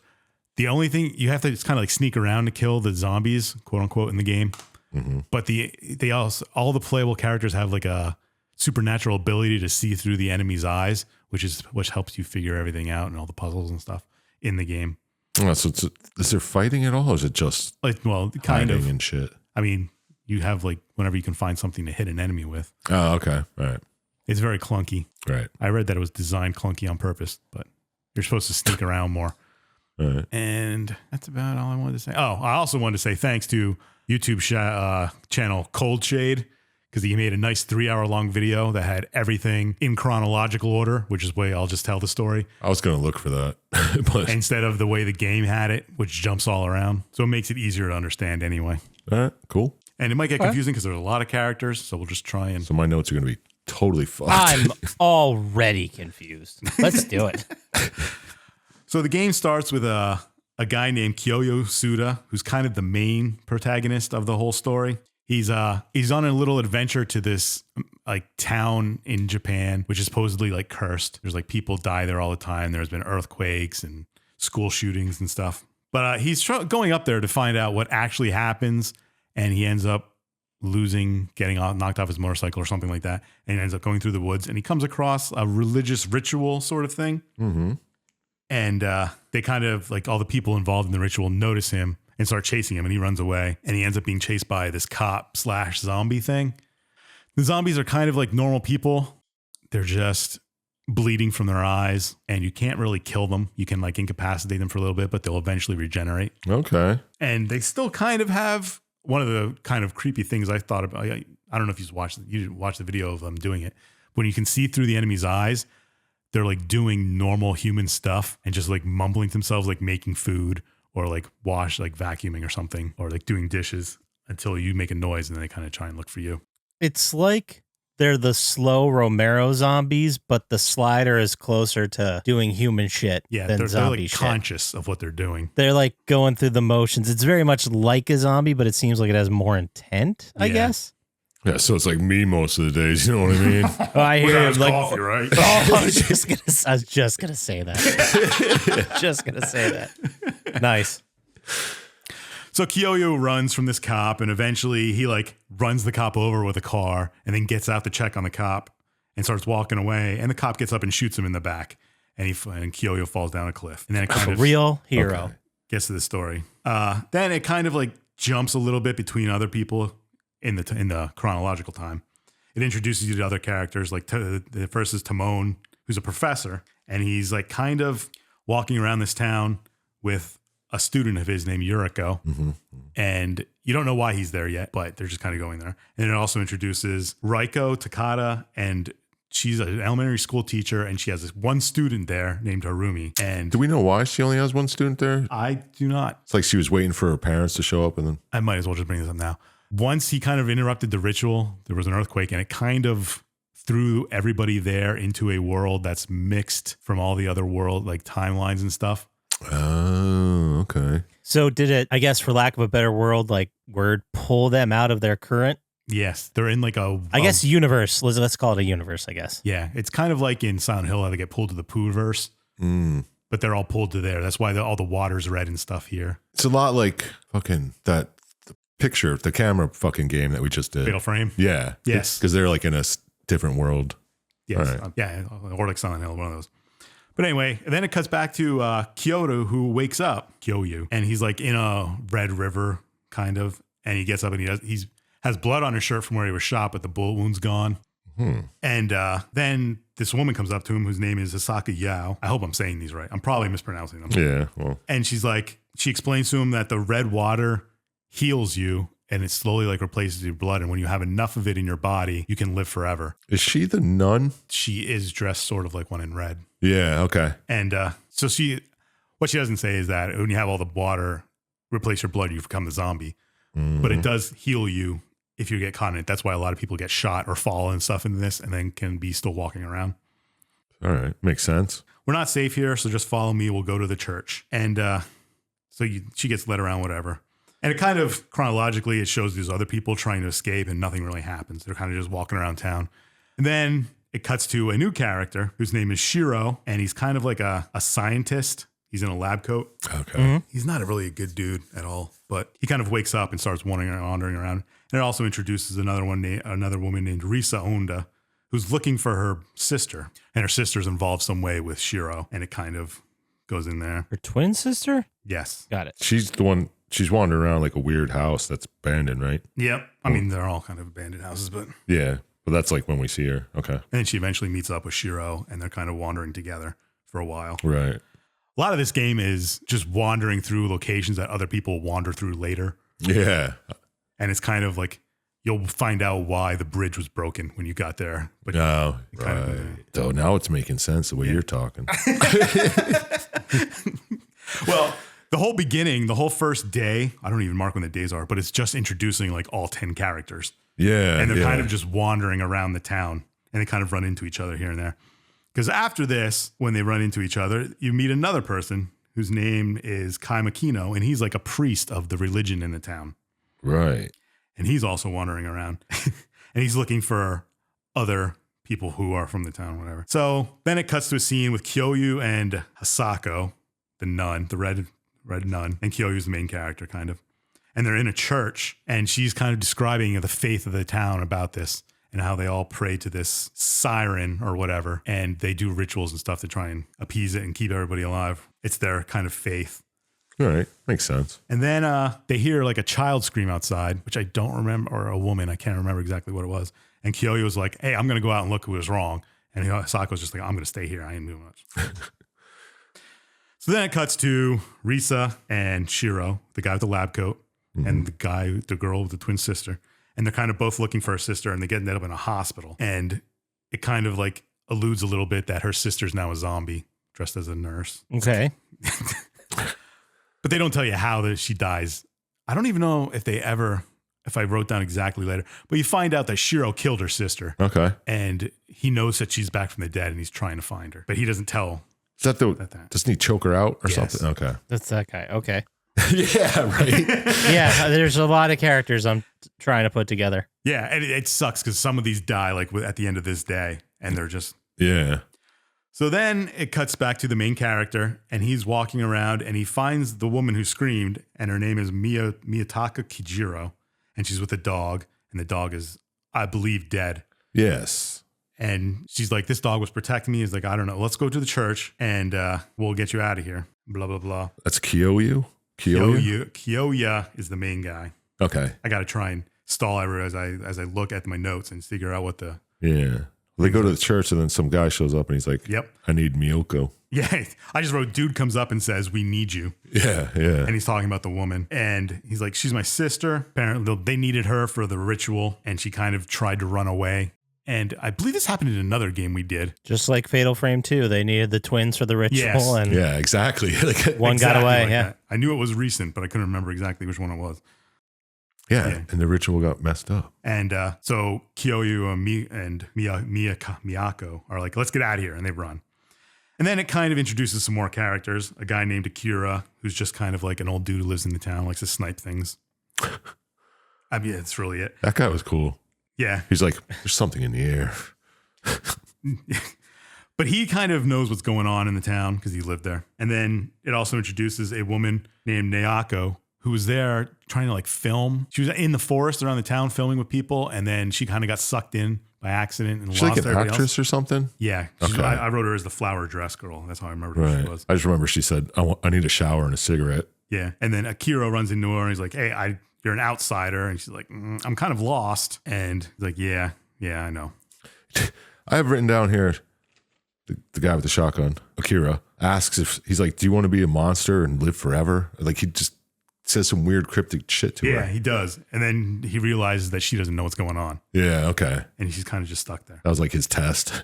The only thing you have to it's kind of like sneak around to kill the zombies, quote unquote, in the game. Mm-hmm. But they also all the playable characters have like a supernatural ability to see through the enemy's eyes, which helps you figure everything out and all the puzzles and stuff in the game. Oh, so is there fighting at all, or is it just like kind of and shit? I mean, you have like whenever you can find something to hit an enemy with. Oh, okay, right. It's very clunky. Right. I read that it was designed clunky on purpose, but you're supposed to sneak around more. Right. And that's about all I wanted to say. Oh, I also wanted to say thanks to YouTube channel Cold Shade, because he made a nice 3-hour long video that had everything in chronological order, which is the way I'll just tell the story. I was going to look for that. But instead of the way the game had it, which jumps all around. So it makes it easier to understand anyway. All right, cool. And it might get confusing because there's a lot of characters, so we'll just try and... So my notes are going to be totally fucked. I'm already confused. Let's do it. So the game starts with a guy named Kyoyo Suda, who's kind of the main protagonist of the whole story. He's on a little adventure to this like town in Japan, which is supposedly like cursed. There's like people die there all the time. There's been earthquakes and school shootings and stuff. But he's going up there to find out what actually happens, and he ends up getting knocked off his motorcycle or something like that, and he ends up going through the woods, and he comes across a religious ritual sort of thing. Mm-hmm. And they kind of like all the people involved in the ritual notice him and start chasing him, and he runs away, and he ends up being chased by this cop/zombie thing. The zombies are kind of like normal people. They're just bleeding from their eyes, and you can't really kill them. You can like incapacitate them for a little bit, but they'll eventually regenerate. Okay. And they still kind of have one of the kind of creepy things I thought about. I don't know if you didn't watch the video of them doing it. When you can see through the enemy's eyes, they're like doing normal human stuff and just like mumbling to themselves, like making food or like vacuuming or something, or like doing dishes until you make a noise, and then they kind of try and look for you. It's like they're the slow Romero zombies, but the slider is closer to doing human shit than they're zombie like shit. conscious of what they're doing. They're like going through the motions. It's very much like a zombie, but it seems like it has more intent, I guess. Yeah, so it's like me most of the days. You know what I mean? Oh, I hear him like coffee, right? Oh, I was just gonna say that. Just gonna say that. Nice. So Kyoyo runs from this cop, and eventually he like runs the cop over with a car, and then gets out to check on the cop and starts walking away. And the cop gets up and shoots him in the back, and Kyoyo falls down a cliff. And then it kind of real hero gets to the story. Then it kind of like jumps a little bit between other people in the chronological time. It introduces you to other characters. Like the first is Timon, who's a professor, and he's like kind of walking around this town with a student of his named Yuriko. Mm-hmm. And you don't know why he's there yet, but they're just kind of going there. And it also introduces Raiko Takada, and she's an elementary school teacher, and she has this one student there named Harumi. And do we know why she only has one student there? I do not. It's like she was waiting for her parents to show up, and then I might as well just bring this up now. Once he kind of interrupted the ritual, there was an earthquake, and it kind of threw everybody there into a world that's mixed from all the other world, like timelines and stuff. Oh, okay. So did it, I guess, for lack of a better word, pull them out of their current? Yes, they're in like I guess universe. Let's call it a universe, I guess. Yeah, it's kind of like in Silent Hill how they get pulled to the Pooh-verse. But they're all pulled to there. That's why all the water's red and stuff here. It's a lot like fucking the camera fucking game that we just did. Fatal Frame? Yeah. Yes. Because they're like in a different world. Yes. Right. Yeah, or like Silent Hill, one of those. But anyway, then it cuts back to Kyoto, who wakes up, Kyoyu, and he's like in a red river, kind of, and he gets up and he has blood on his shirt from where he was shot, but the bullet wound's gone. And then this woman comes up to him, whose name is Hisaka Yao. I hope I'm saying these right. I'm probably mispronouncing them. Yeah. Well. And she explains to him that the red water heals you, and it slowly like replaces your blood. And when you have enough of it in your body, you can live forever. Is she the nun? She is dressed sort of like one in red. Yeah. Okay. And so what she doesn't say is that when you have all the water replace your blood, you become the zombie. But it does heal you if you get caught in it. That's why a lot of people get shot or fall and stuff in this, and then can be still walking around. All right. Makes sense. We're not safe here, so just follow me. We'll go to the church. And she gets led around, whatever. And it kind of chronologically, it shows these other people trying to escape, and nothing really happens. They're kind of just walking around town. And then it cuts to a new character whose name is Shiro, and he's kind of like a scientist. He's in a lab coat. Okay. He's not really a good dude at all, but he kind of wakes up and starts wandering around. And it also introduces another woman named Risa Onda, who's looking for her sister. And her sister's involved some way with Shiro, and it kind of goes in there. Her twin sister? Yes. Got it. She's the one, she's wandering around like a weird house that's abandoned, right? Yep. I mean, they're all kind of abandoned houses, but... Yeah. But that's like when we see her. Okay. And then she eventually meets up with Shiro, and they're kind of wandering together for a while. Right. A lot of this game is just wandering through locations that other people wander through later. Yeah. And it's kind of like you'll find out why the bridge was broken when you got there. But No. kind of- Right. So now it's making sense the way you're talking. well, the whole beginning, the whole first day, I don't even mark when the days are, but it's just introducing like all 10 characters. Yeah. And they're yeah. kind of just wandering around the town, and they kind of run into each other here and there. Because after this, when they run into each other, you meet another person whose name is Kai Makino, and he's like a priest of the religion in the town. Right. And he's also wandering around. And he's looking for other people who are from the town, whatever. So then it cuts to a scene with Kyoyu and Hasako, the nun, the red nun. And Kyoyu's the main character, kind of. And they're in a church, and she's kind of describing the faith of the town about this and how they all pray to this siren or whatever. And they do rituals and stuff to try and appease it and keep everybody alive. It's their kind of faith. All right. Makes sense. And then they hear like a child scream outside, which I don't remember, or a woman. I can't remember exactly what it was. And Kyoyo was like, hey, I'm going to go out and look who was wrong. And Sako's just like, I'm going to stay here. I ain't doing much. So then it cuts to Risa and Shiro, the guy with the lab coat, and the girl with the twin sister. And they're kind of both looking for her sister, and they end up in a hospital. And it kind of like alludes a little bit that her sister's now a zombie dressed as a nurse. Okay. But they don't tell you how that she dies. I don't even know if I wrote down exactly later, but you find out that Shiro killed her sister. Okay. And he knows that she's back from the dead, and he's trying to find her, but he doesn't tell. Is that the, That. doesn't he choke her out or Yes. something? Okay. That's that guy. Okay. Yeah, right. Yeah, there's a lot of characters I'm trying to put together. Yeah, and it sucks because some of these die like at the end of this day, and they're just... Yeah. So then it cuts back to the main character, and he's walking around, and he finds the woman who screamed, and her name is Miyataka Kijiro, and she's with a dog, and the dog is, I believe, dead. Yes. And she's like, this dog was protecting me. He's like, I don't know. Let's go to the church, and we'll get you out of here. Blah, blah, blah. That's Kyoyu? Kyoyu? Kyoya is the main guy. Okay. I got to try and stall everywhere as I look at my notes and figure out what the... Yeah. They go to the church and then some guy shows up and he's like, Yep. I need Miyoko. Yeah, I just wrote, dude comes up and says, we need you. Yeah, yeah. And he's talking about the woman. And he's like, she's my sister. Apparently, they needed her for the ritual, and she kind of tried to run away. And I believe this happened in another game we did. Just like Fatal Frame 2, they needed the twins for the ritual, Yes. and Yeah, exactly. Like, one got Exactly away. like Yeah. that. I knew it was recent, but I couldn't remember exactly which one it was. yeah, and the ritual got messed up. And so Kyoyu and Miyako are like, let's get out of here. And they run. And then it kind of introduces some more characters. A guy named Akira, who's just kind of like an old dude who lives in the town, likes to snipe things. I mean, that's really it. That guy was cool. Yeah. He's like, there's something in the air. But he kind of knows what's going on in the town because he lived there. And then it also introduces a woman named Nayako who was there trying to like film. She was in the forest around the town filming with people. And then she kind of got sucked in by accident and She's lost like an everybody actress else. or something. Yeah. Okay. I wrote her as the flower dress girl. That's how I remembered who Right. she was. I just remember she said, I need a shower and a cigarette. Yeah. And then Akira runs into her and he's like, hey, you're an outsider. And she's like, I'm kind of lost. And he's like, yeah, I know. I have written down here, the guy with the shotgun, Akira, asks if he's like, do you want to be a monster and live forever? Like he just says some weird cryptic shit to Yeah, her. he does. And then he realizes that she doesn't know what's going on. Yeah, okay. And she's kind of just stuck there. That was like his test.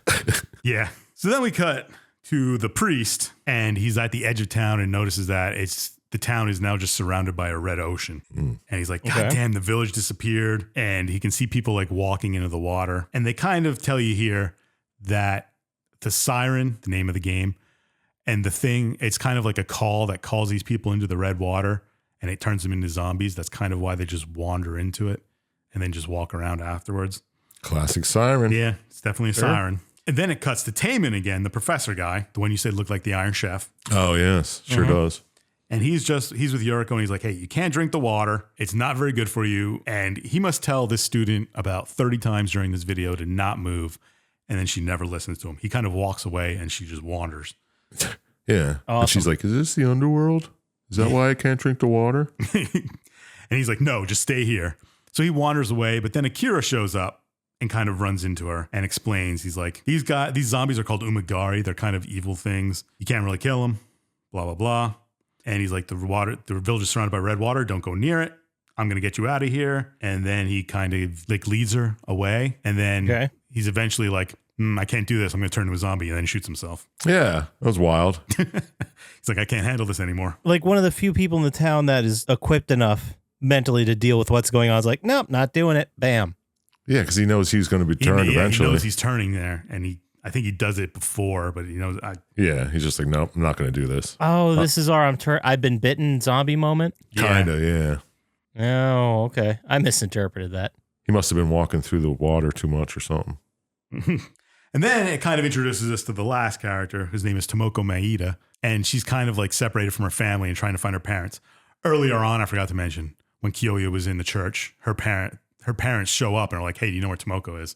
Yeah. So then we cut to the priest, and he's at the edge of town and notices that the town is now just surrounded by a red ocean. And he's like, God damn, the village disappeared. And he can see people like walking into the water. And they kind of tell you here that the siren, the name of the game, and the thing, it's kind of like a call that calls these people into the red water and it turns them into zombies. That's kind of why they just wander into it and then just walk around afterwards. Classic Siren. Yeah, it's definitely a siren. And then it cuts to Taman again, the professor guy, the one you said looked like the Iron Chef. Oh, yes. Sure does. And he's with Yuriko and he's like, hey, you can't drink the water. It's not very good for you. And he must tell this student about 30 times during this video to not move. And then she never listens to him. He kind of walks away and she just wanders. Yeah. Awesome. And she's like, is this the underworld? Is that why I can't drink the water? And he's like, no, just stay here. So he wanders away. But then Akira shows up and kind of runs into her and explains. He's like, these zombies are called umagari. They're kind of evil things. You can't really kill them. Blah, blah, blah. And he's like, the village is surrounded by red water. Don't go near it. I'm going to get you out of here. And then he kind of like leads her away. And then he's eventually like, I can't do this. I'm going to turn into a zombie. And then shoots himself. Yeah, that was wild. He's like, I can't handle this anymore. Like one of the few people in the town that is equipped enough mentally to deal with what's going on. Is like, nope, not doing it. Bam. Yeah, because he knows he's going to be turned eventually. He knows he's turning there. And I think he does it before, but he knows. Yeah, he's just like, nope, I'm not going to do this. Oh, this is our I've been bitten zombie moment. Kind of, yeah. Oh, okay. I misinterpreted that. He must have been walking through the water too much or something. And then it kind of introduces us to the last character, whose name is Tomoko Maeda. And she's kind of like separated from her family and trying to find her parents. Earlier on, I forgot to mention, when Kyoya was in the church, her parents show up and are like, hey, do you know where Tomoko is?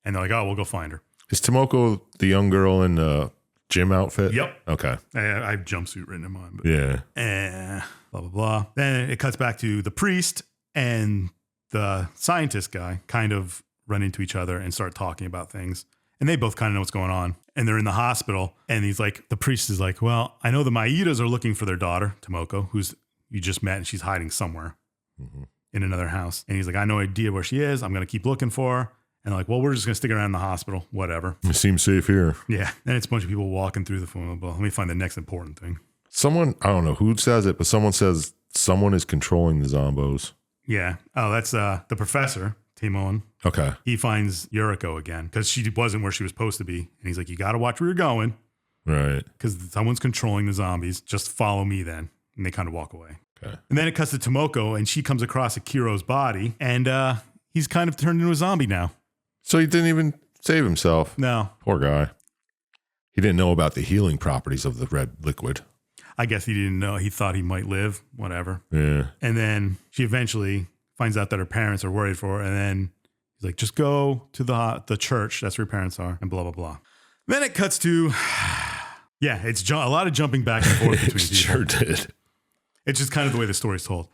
And they're like, oh, we'll go find her. Is Tomoko the young girl in the gym outfit? Yep. Okay. I have jumpsuit written in mine. But Yeah. Blah, blah, blah. Then it cuts back to the priest and the scientist guy kind of run into each other and start talking about things. And they both kind of know what's going on. And they're in the hospital. And he's like, the priest is like, well, I know the Maedas are looking for their daughter, Tomoko, who's you just met and she's hiding somewhere in another house. And he's like, I have no idea where she is. I'm going to keep looking for her. And like, well, we're just going to stick around in the hospital, whatever. It seems safe here. Yeah. And it's a bunch of people walking through the phone. Well, let me find the next important thing. Someone, I don't know who says it, but someone says someone is controlling the zombos. Yeah. Oh, that's the professor, Timon. Okay. He finds Yuriko again because she wasn't where she was supposed to be. And he's like, you got to watch where you're going. Right. Because someone's controlling the zombies. Just follow me then. And they kind of walk away. Okay. And then it cuts to Tomoko and she comes across Akiro's body and he's kind of turned into a zombie now. So he didn't even save himself. No. Poor guy. He didn't know about the healing properties of the red liquid. I guess he didn't know. He thought he might live, whatever. Yeah. And then she eventually finds out that her parents are worried for her. And then he's like, just go to the church. That's where your parents are and blah, blah, blah. Then it cuts to, yeah, it's a lot of jumping back and forth between people. Sure did. It's just kind of the way the story's told.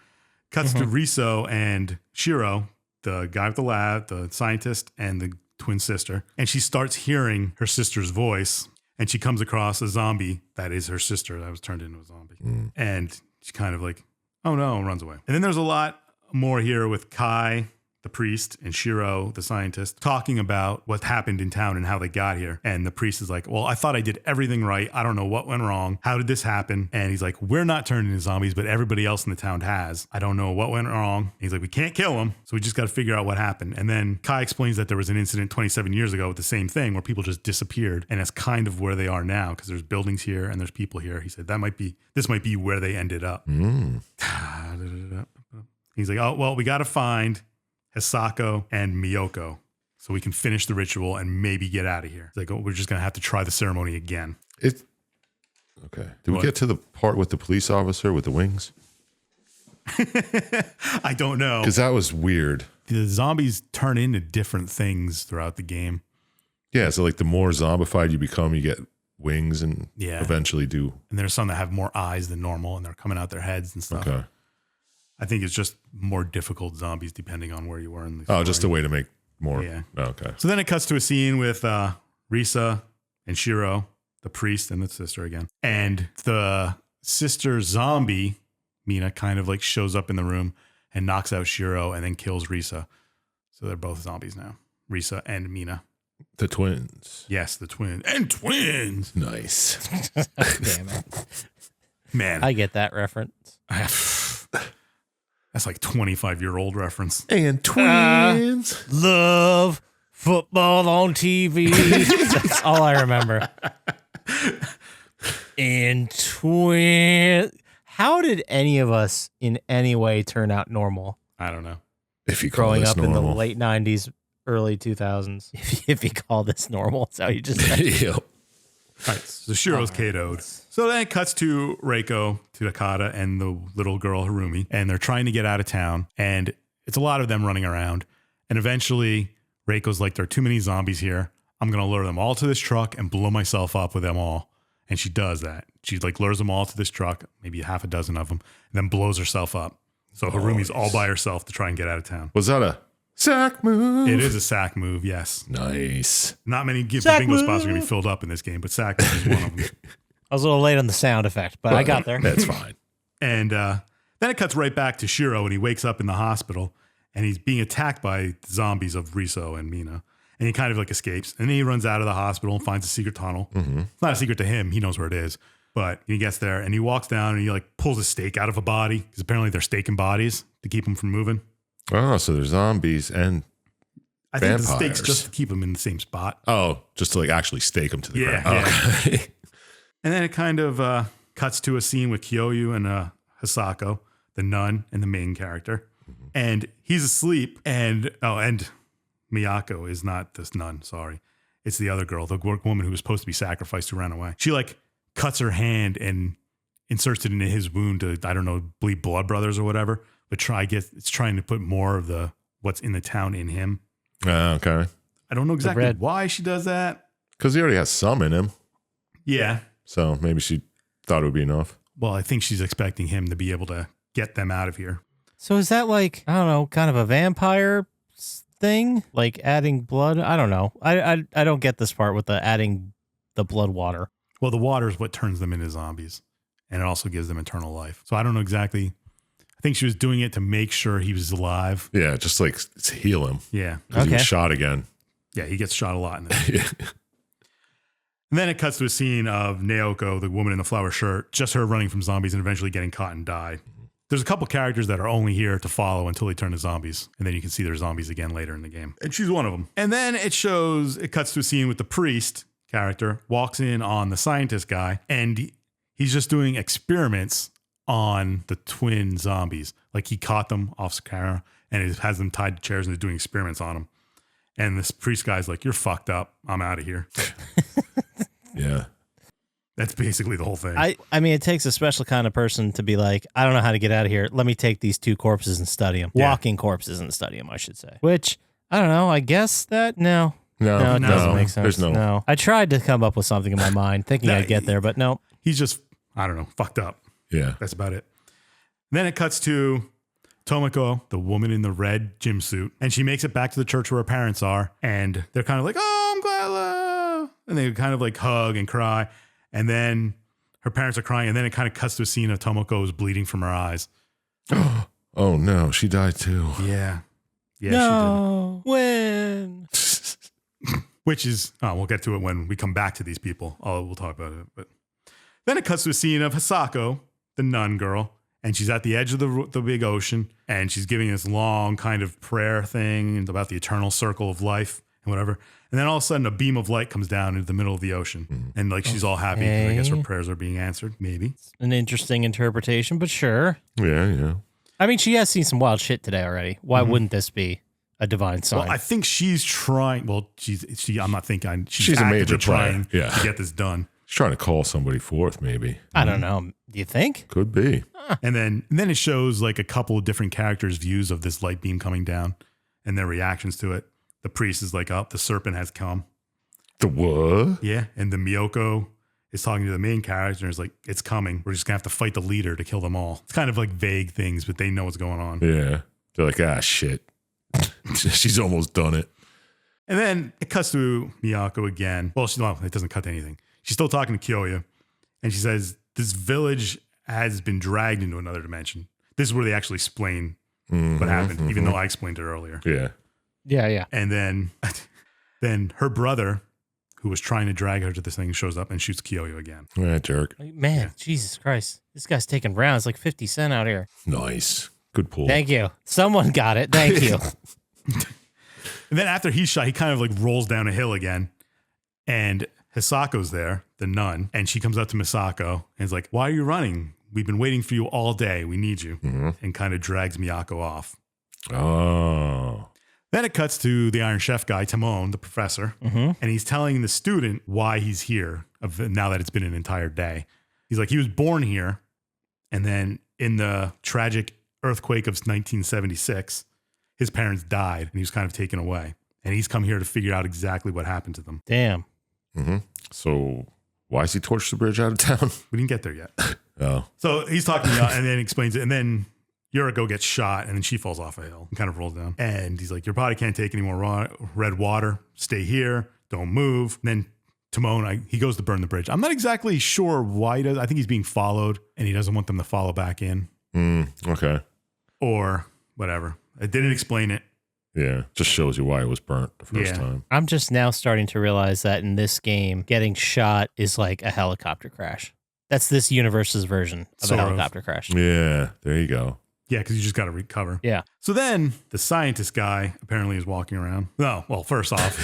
Cuts to Riso and Shiro, the guy with the lab, the scientist, and the twin sister. And she starts hearing her sister's voice. And she comes across a zombie that is her sister that was turned into a zombie. And she kind of like, oh no, and runs away. And then there's a lot more here with Kai, the priest, and Shiro, the scientist, talking about what happened in town and how they got here. And the priest is like, well, I thought I did everything right. I don't know what went wrong. How did this happen? And he's like, we're not turned into zombies, but everybody else in the town has. I don't know what went wrong. And he's like, we can't kill them. So we just got to figure out what happened. And then Kai explains that there was an incident 27 years ago with the same thing where people just disappeared. And that's kind of where they are now because there's buildings here and there's people here. He said, this might be where they ended up. He's like, oh, well, we got to find Hisako and Miyoko so we can finish the ritual and maybe get out of here. It's like, oh, we're just going to have to try the ceremony again. Okay. Did we get to the part with the police officer with the wings? I don't know. Because that was weird. The zombies turn into different things throughout the game. Yeah, so like the more zombified you become, you get wings and eventually do. And there's some that have more eyes than normal and they're coming out their heads and stuff. Okay. I think it's just more difficult zombies depending on where you were in the story. Just a way to make more. Yeah. Okay. So then it cuts to a scene with Risa and Shiro, the priest and the sister again. And the sister zombie, Mina, kind of like shows up in the room and knocks out Shiro and then kills Risa. So they're both zombies now. Risa and Mina. The twins. Yes, the twins. And twins. Nice. Damn it. Man. I get that reference. That's like 25-year-old reference. And twins. Love football on TV. That's all I remember. And twins. How did any of us in any way turn out normal? I don't know. If you growing call up normal. in the late 90s, early 2000s. If you call this normal, that's how you just said it. Yep. All right, so Shiro's KO'd. So then it cuts to Reiko, to Takada, and the little girl Harumi, and they're trying to get out of town, and it's a lot of them running around. And eventually, Reiko's like, there are too many zombies here. I'm going to lure them all to this truck and blow myself up with them all. And she does that. She like lures them all to this truck, maybe half a dozen of them, and then blows herself up. So Harumi's all by herself to try and get out of town. Was that a sack move? It is a sack move, yes. Nice. Not many bingo Sack spots are move. going to be filled up in this game, but sack move is one of them. I was a little late on the sound effect, but I got there. That's fine. And then it cuts right back to Shiro, and he wakes up in the hospital, and he's being attacked by zombies of Riso and Mina. And he kind of like escapes. And then he runs out of the hospital and finds a secret tunnel. Mm-hmm. It's not a secret to him. He knows where it is. But he gets there and he walks down and he like pulls a stake out of a body, because apparently they're staking bodies to keep them from moving. Oh, so there's zombies and I think vampires. the stake's just to keep them in the same spot. Oh, just to like actually stake them to the Yeah, ground. yeah. Okay. And then it kind of cuts to a scene with Kyoyu and Hisako, the nun and the main character. Mm-hmm. And he's asleep. And Miyako is not this nun, sorry. It's the other girl, the woman who was supposed to be sacrificed who ran away. She like cuts her hand and inserts it into his wound to, I don't know, bleed blood brothers or whatever. But it's trying to put more of the what's in the town in him. Okay. I don't know exactly red. why she does that. Because he already has some in him. Yeah. So maybe she thought it would be enough. Well, I think she's expecting him to be able to get them out of here. So is that like, I don't know, kind of a vampire thing? Like adding blood? I don't know. I don't get this part with the adding the blood water. Well, the water is what turns them into zombies, and it also gives them eternal life. So I don't know exactly. I think she was doing it to make sure he was alive. Yeah, just like to heal him. Yeah. 'Cause he was Okay. shot again. Yeah, he gets shot a lot in this. Yeah. And then it cuts to a scene of Naoko, the woman in the flower shirt, just her running from zombies and eventually getting caught and die. There's a couple characters that are only here to follow until they turn to zombies. And then you can see their zombies again later in the game. And she's one of them. And then it cuts to a scene with the priest character, walks in on the scientist guy, and he's just doing experiments on the twin zombies. Like he caught them off camera and it has them tied to chairs and they're doing experiments on them. And this priest guy's like, "You're fucked up. I'm out of here." Yeah. That's basically the whole thing. I mean, it takes a special kind of person to be like, I don't know how to get out of here. Let me take these two corpses and study them. Yeah. Walking corpses and study them, I should say. Which, I don't know. I guess that, no. No, It doesn't make sense. There's no. I tried to come up with something in my mind, thinking I'd get there, but no. He's just, I don't know, fucked up. Yeah. That's about it. Then it cuts to Tomoko, the woman in the red gym suit, and she makes it back to the church where her parents are, and they're kind of like, "Oh, I'm glad," and they kind of like hug and cry, and then her parents are crying, and then it kind of cuts to a scene of Tomoko's bleeding from her eyes. Oh no, she died too. Yeah, No. When? she did. Which is, we'll get to it when we come back to these people. We'll talk about it. But then it cuts to a scene of Hisako, the nun girl, and she's at the edge of the big ocean, and she's giving this long kind of prayer thing about the eternal circle of life and whatever. And then all of a sudden, a beam of light comes down into the middle of the ocean, and like she's all happy because I guess her prayers are being answered. Maybe. An interesting interpretation, but sure. Yeah. I mean, she has seen some wild shit today already. Why wouldn't this be a divine sign? Well, I think she's trying. Well, I'm not thinking she's a actively major player. trying Yeah. to get this done. She's trying to call somebody forth, maybe. I don't know. Do you think? Could be. And then it shows like a couple of different characters' views of this light beam coming down and their reactions to it. The priest is like, "Oh, the serpent has come." The what? Yeah. And the Miyoko is talking to the main character and is like, "It's coming. We're just gonna have to fight the leader to kill them all." It's kind of like vague things, but they know what's going on. Yeah. They're like, ah, shit. She's almost done it. And then it cuts to Miyako again. Well, it doesn't cut to anything. She's still talking to Kyoya, and she says, "This village has been dragged into another dimension." This is where they actually explain what happened, even though I explained it earlier. Yeah. Yeah. And then her brother, who was trying to drag her to this thing, shows up and shoots Kyoyo again. Yeah, jerk. Man, Jesus Christ. This guy's taking rounds like 50 Cent out here. Nice. Good pull. Thank you. Someone got it. Thank you. And then after he's shot, he kind of like rolls down a hill again. And Hisako's there, the nun, and she comes up to Misako and is like, "Why are you running? We've been waiting for you all day. We need you." And kind of drags Miyako off. Oh. Then it cuts to the Iron Chef guy, Timon, the professor, and he's telling the student why he's here now that it's been an entire day. He's like, he was born here, and then in the tragic earthquake of 1976, his parents died, and he was kind of taken away. And he's come here to figure out exactly what happened to them. Damn. So why is he torched the bridge out of town? We didn't get there yet. Oh. So he's talking about, and then explains it, and then Yuriko gets shot, and then she falls off a hill and kind of rolls down. And he's like, your body can't take any more red water. Stay here. Don't move. And then Timon, he goes to burn the bridge. I'm not exactly sure why he does. I think he's being followed, and he doesn't want them to follow back in. Okay. Or whatever. I didn't explain it. Yeah. Just shows you why it was burnt the first time. I'm just now starting to realize that in this game, getting shot is like a helicopter crash. That's this universe's version of a helicopter crash. Yeah. There you go. Yeah, because you just got to recover. Yeah. So then the Syintist guy apparently is walking around. No, well, first off,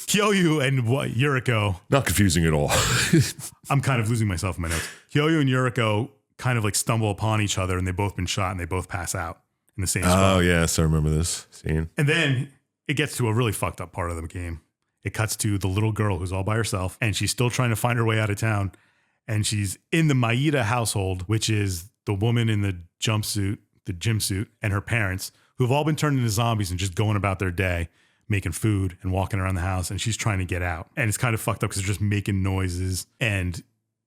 Kyoyu and Yuriko. Not confusing at all. I'm kind of losing myself in my notes. Kyoyu and Yuriko kind of like stumble upon each other, and they've both been shot, and they both pass out in the same spot. Oh, yes. I remember this scene. And then it gets to a really fucked up part of the game. It cuts to the little girl who's all by herself, and she's still trying to find her way out of town. And she's in the Maeda household, which is the woman in the jumpsuit, the gym suit, and her parents, who have all been turned into zombies and just going about their day, making food and walking around the house. And she's trying to get out. And it's kind of fucked up because they're just making noises and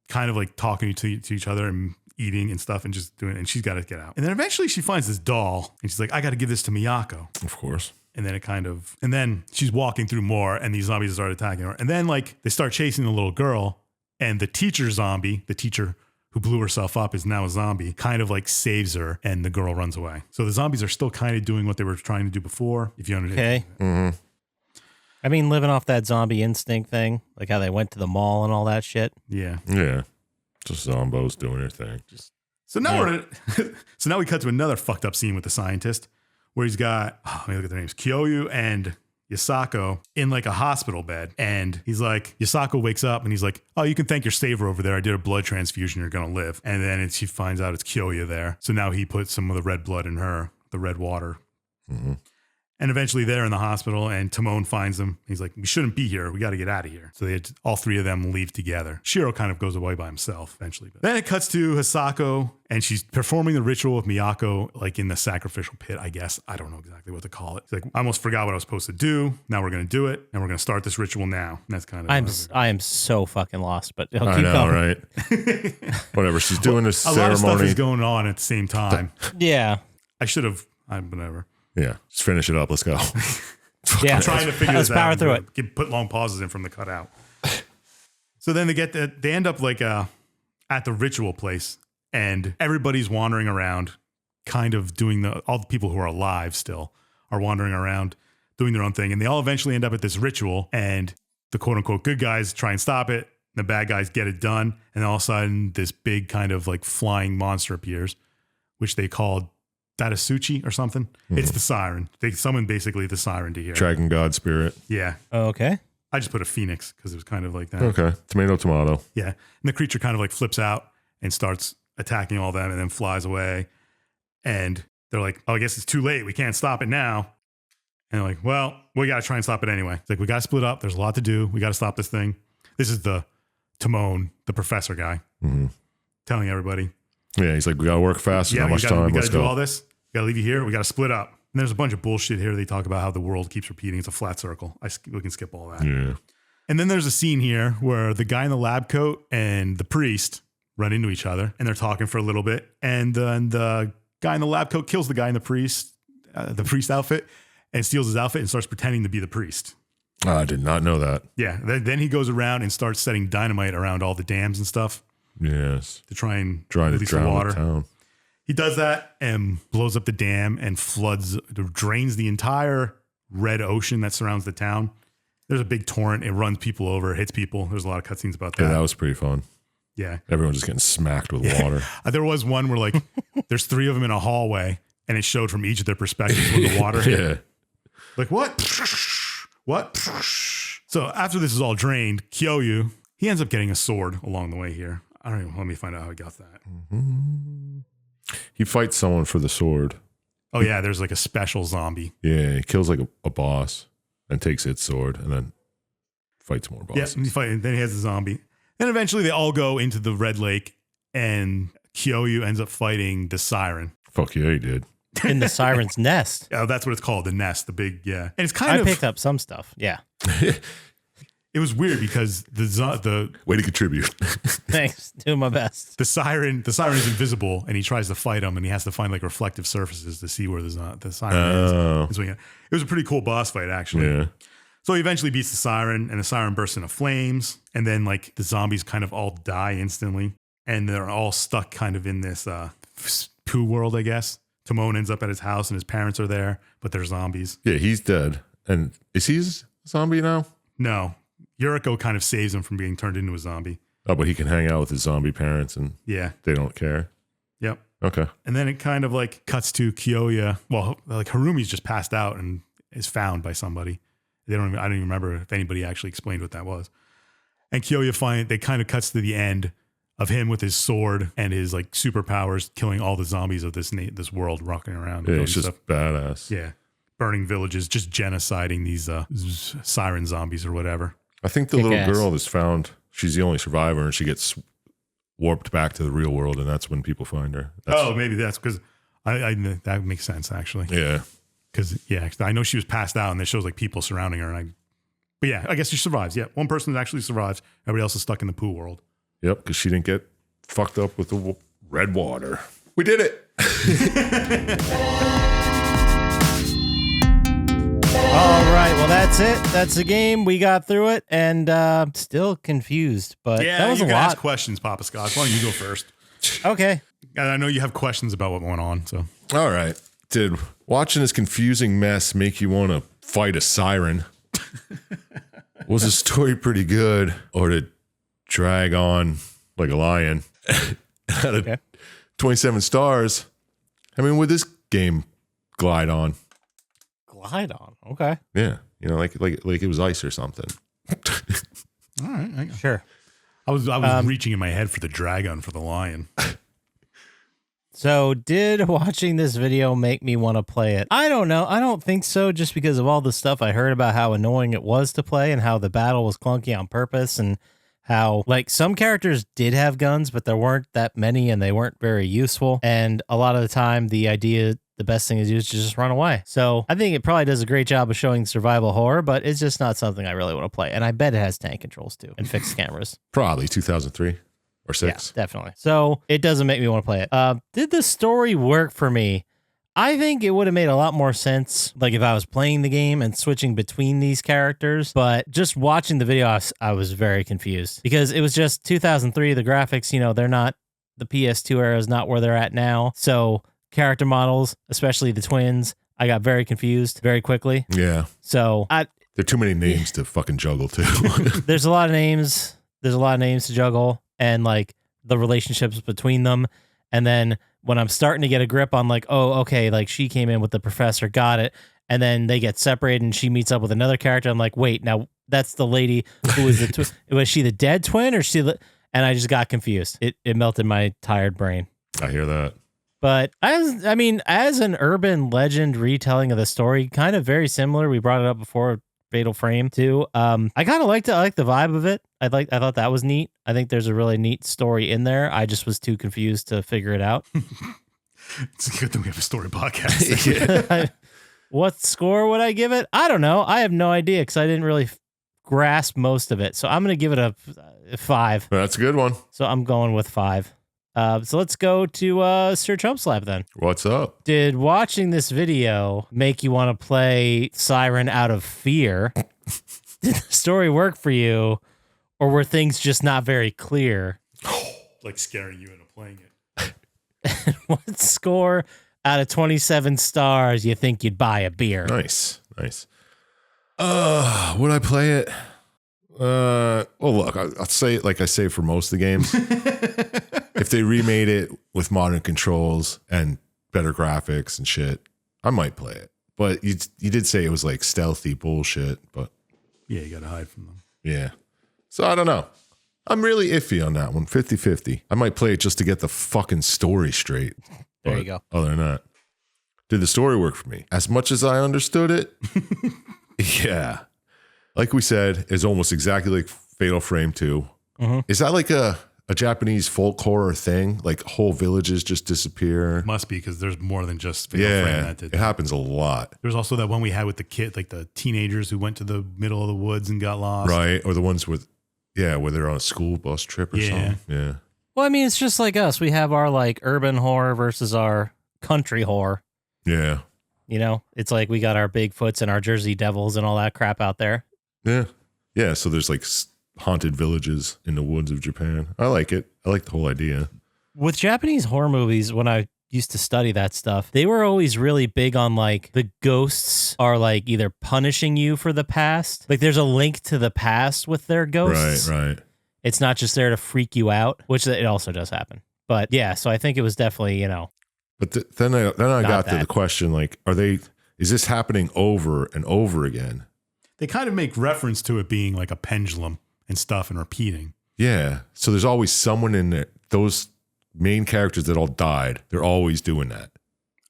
kind of like talking to each other and eating and stuff and just doing it. And she's got to get out. And then eventually she finds this doll and she's like, I got to give this to Miyako. Of course. And then she's walking through more and these zombies start attacking her. And then like they start chasing the little girl, and the teacher zombie, the teacher who blew herself up is now a zombie, kind of like saves her, and the girl runs away. So the zombies are still kind of doing what they were trying to do before, if you understand. Okay. I mean, living off that zombie instinct thing, like how they went to the mall and all that shit. Yeah. Yeah. Just zombos doing their thing. So now so now we cut to another fucked up scene with the Syintist, where he's got, let me look at their names, Kyoyu and Yasako in like a hospital bed. And he's like, Yasako wakes up and he's like, oh, you can thank your saver over there. I did a blood transfusion. You're going to live. And then she finds out it's Kyoyu there. So now he puts some of the red blood in her, the red water. And eventually they're in the hospital and Timon finds them. He's like, we shouldn't be here. We got to get out of here. So all three of them leave together. Shiro kind of goes away by himself eventually. But then it cuts to Hisako and she's performing the ritual with Miyako, like in the sacrificial pit, I guess. I don't know exactly what to call it. It's like, I almost forgot what I was supposed to do. Now we're going to do it. And we're going to start this ritual now. And that's kind of... I am so fucking lost, but I know, right? Whatever. She's doing this ceremony. A lot of stuff is going on at the same time. Yeah. I should have... whatever. Yeah. Just finish it up. Let's go. Yeah. I'm trying to figure this out. Let's power through it. Put long pauses in from the cutout. So then they end up like at the ritual place, and everybody's wandering around, kind of doing all the people who are alive still are wandering around doing their own thing, and they all eventually end up at this ritual, and the quote unquote good guys try and stop it. The bad guys get it done, and all of a sudden this big kind of like flying monster appears, which they called Datasuchi or something. It's the Siren. They summoned basically the Siren to here. Dragon God spirit. Yeah. Okay. I just put a phoenix because it was kind of like that. Okay. Tomato. Yeah. And the creature kind of like flips out and starts attacking all them and then flies away. And they're like, oh, I guess it's too late. We can't stop it now. And they're like, well, we got to try and stop it anyway. It's like, we got to split up. There's a lot to do. We got to stop this thing. This is the Timon, the professor guy, telling everybody. Yeah, he's like, we got to work fast. Not much time. We got Let's to do go. all this. We got to leave you here. We got to split up. And there's a bunch of bullshit here. They talk about how the world keeps repeating. It's a flat circle. We can skip all that. Yeah. And then there's a scene here where the guy in the lab coat and the priest run into each other, and they're talking for a little bit. And the guy in the lab coat kills the guy in the priest outfit, and steals his outfit and starts pretending to be the priest. I did not know that. Yeah. Then he goes around and starts setting dynamite around all the dams and stuff. Yes. To try and release the water. Town. He does that and blows up the dam and drains the entire red ocean that surrounds the town. There's a big torrent. It runs people over, hits people. There's a lot of cutscenes about that. Yeah, that was pretty fun. Yeah. Everyone's just getting smacked with water. There was one where like there's three of them in a hallway and it showed from each of their perspectives when the water hit. Yeah. Like what? What? So after this is all drained, Kyoyu, he ends up getting a sword along the way here. Let me find out how he got that. He fights someone for the sword. Oh yeah, there's like a special zombie. Yeah, he kills like a boss and takes its sword and then fights more Yeah, bosses. and then he has a zombie. Then eventually they all go into the Red Lake, and Kyoyu ends up fighting the Siren. Fuck yeah, he did. In the Siren's nest. Oh, that's what it's called, the nest, the big, yeah. And it's I picked up some stuff. Yeah. It was weird because the Way to contribute. Thanks. Doing my best. the siren is invisible, and he tries to fight him, and he has to find like reflective surfaces to see where the siren is. Oh. So, yeah, it was a pretty cool boss fight, actually. Yeah. So he eventually beats the siren, and the siren bursts into flames, and then like the zombies kind of all die instantly, and they're all stuck kind of in this poo world, I guess. Timon ends up at his house, and his parents are there, but they're zombies. Yeah, he's dead. And is he a zombie now? No, Yuriko kind of saves him from being turned into a zombie. Oh, but he can hang out with his zombie parents and Yeah. they don't care. Yep. Okay. And then it kind of like cuts to Kyoya. Well, like Harumi's just passed out and is found by somebody. I don't even remember if anybody actually explained what that was. And Kyoya they kind of cuts to the end of him with his sword and his like superpowers killing all the zombies of this world rocking around. Yeah, it's just badass. Yeah. Burning villages, just genociding these siren zombies or whatever. I think the Kick little ass. girl is found. She's the only survivor, and she gets warped back to the real world, and that's when people find her. Maybe that's because I that makes sense actually. Yeah. Because I know she was passed out, and it shows like people surrounding her. But yeah, I guess she survives. Yeah, one person actually survives. Everybody else is stuck in the poo world. Yep, because she didn't get fucked up with the red water. We did it. All right. Well, that's it. That's the game. We got through it, and still confused. But that was you a can lot. ask questions, Poppascotch. Why don't you go first? Okay. And I know you have questions about what went on. So All right. Did watching this confusing mess make you want to fight a siren? Was the story pretty good, or did it drag on like a lion? Out of 27 stars, I mean, would this game glide on? Glide on. Okay. Yeah, you know, like it was ice or something. all right, Sure. I was reaching in my head for the dragon for the lion. So did watching this video make me want to play it? I don't know. I don't think so, just because of all the stuff I heard about how annoying it was to play and how the battle was clunky on purpose, and how like some characters did have guns, but there weren't that many and they weren't very useful. And a lot of the time the best thing to do is to just run away. So I think it probably does a great job of showing survival horror, but it's just not something I really want to play. And I bet it has tank controls too and fixed cameras. Probably 2003 or 6. Yeah, definitely. So it doesn't make me want to play it. Did the story work for me? I think it would have made a lot more sense, like if I was playing the game and switching between these characters. But just watching the video, I was very confused because it was just 2003. The graphics, they're not, the PS2 era is not where they're at now. So character models, especially the twins, I got very confused very quickly. Yeah. So There are too many names to fucking juggle too. there's a lot of names. There's a lot of names to juggle, and like the relationships between them. And then when I'm starting to get a grip on like, oh, okay, like she came in with the professor, got it. And then they get separated and she meets up with another character. I'm like, wait, now that's the lady who was the twin. Was she the dead twin or and I just got confused. It melted my tired brain. I hear that. But as an urban legend retelling of the story, kind of very similar. We brought it up before, Fatal Frame too. I kind of liked it. I like the vibe of it. I thought that was neat. I think there's a really neat story in there. I just was too confused to figure it out. It's a good thing we have a story podcast. What score would I give it? I don't know. I have no idea because I didn't really grasp most of it. So I'm going to give it a 5. That's a good one. So I'm going with 5. So let's go to Sir Chump Slap then. What's up? Did watching this video make you want to play Siren out of fear? Did the story work for you? Or were things just not very clear? Like scaring you into playing it. What score out of 27 stars you think you'd buy a beer? Nice. Would I play it? Well, look, I'll say it like I say for most of the games. If they remade it with modern controls and better graphics and shit, I might play it. But you did say it was like stealthy bullshit, but Yeah, you got to hide from them. yeah. So I don't know. I'm really iffy on that one, 50-50. I might play it just to get the fucking story straight. There But you go. Other than that. Did the story work for me? As much as I understood it, yeah. Like we said, it's almost exactly like Fatal Frame 2. Mm-hmm. Is that like a Japanese folk horror thing? Like whole villages just disappear? Must be, because there's more than just Fatal Frame that did it that. happens a lot. There's also that one we had with the kid, like the teenagers who went to the middle of the woods and got lost. Right. Or the ones with, where they're on a school bus trip or something. Yeah. Well, I mean, it's just like us. We have our like urban horror versus our country horror. Yeah. You know, it's like we got our Bigfoots and our Jersey Devils and all that crap out there. Yeah. Yeah. So there's like haunted villages in the woods of Japan. I like it. I like the whole idea. With Japanese horror movies, when I used to study that stuff, they were always really big on like the ghosts are like either punishing you for the past. Like there's a link to the past with their ghosts. Right. It's not just there to freak you out, which it also does happen. But yeah, so I think it was definitely, you know. But then I got to that. the question, like, is this happening over and over again? They kind of make reference to it being like a pendulum and stuff and repeating. Yeah. So there's always someone in there. Those main characters that all died, they're always doing that.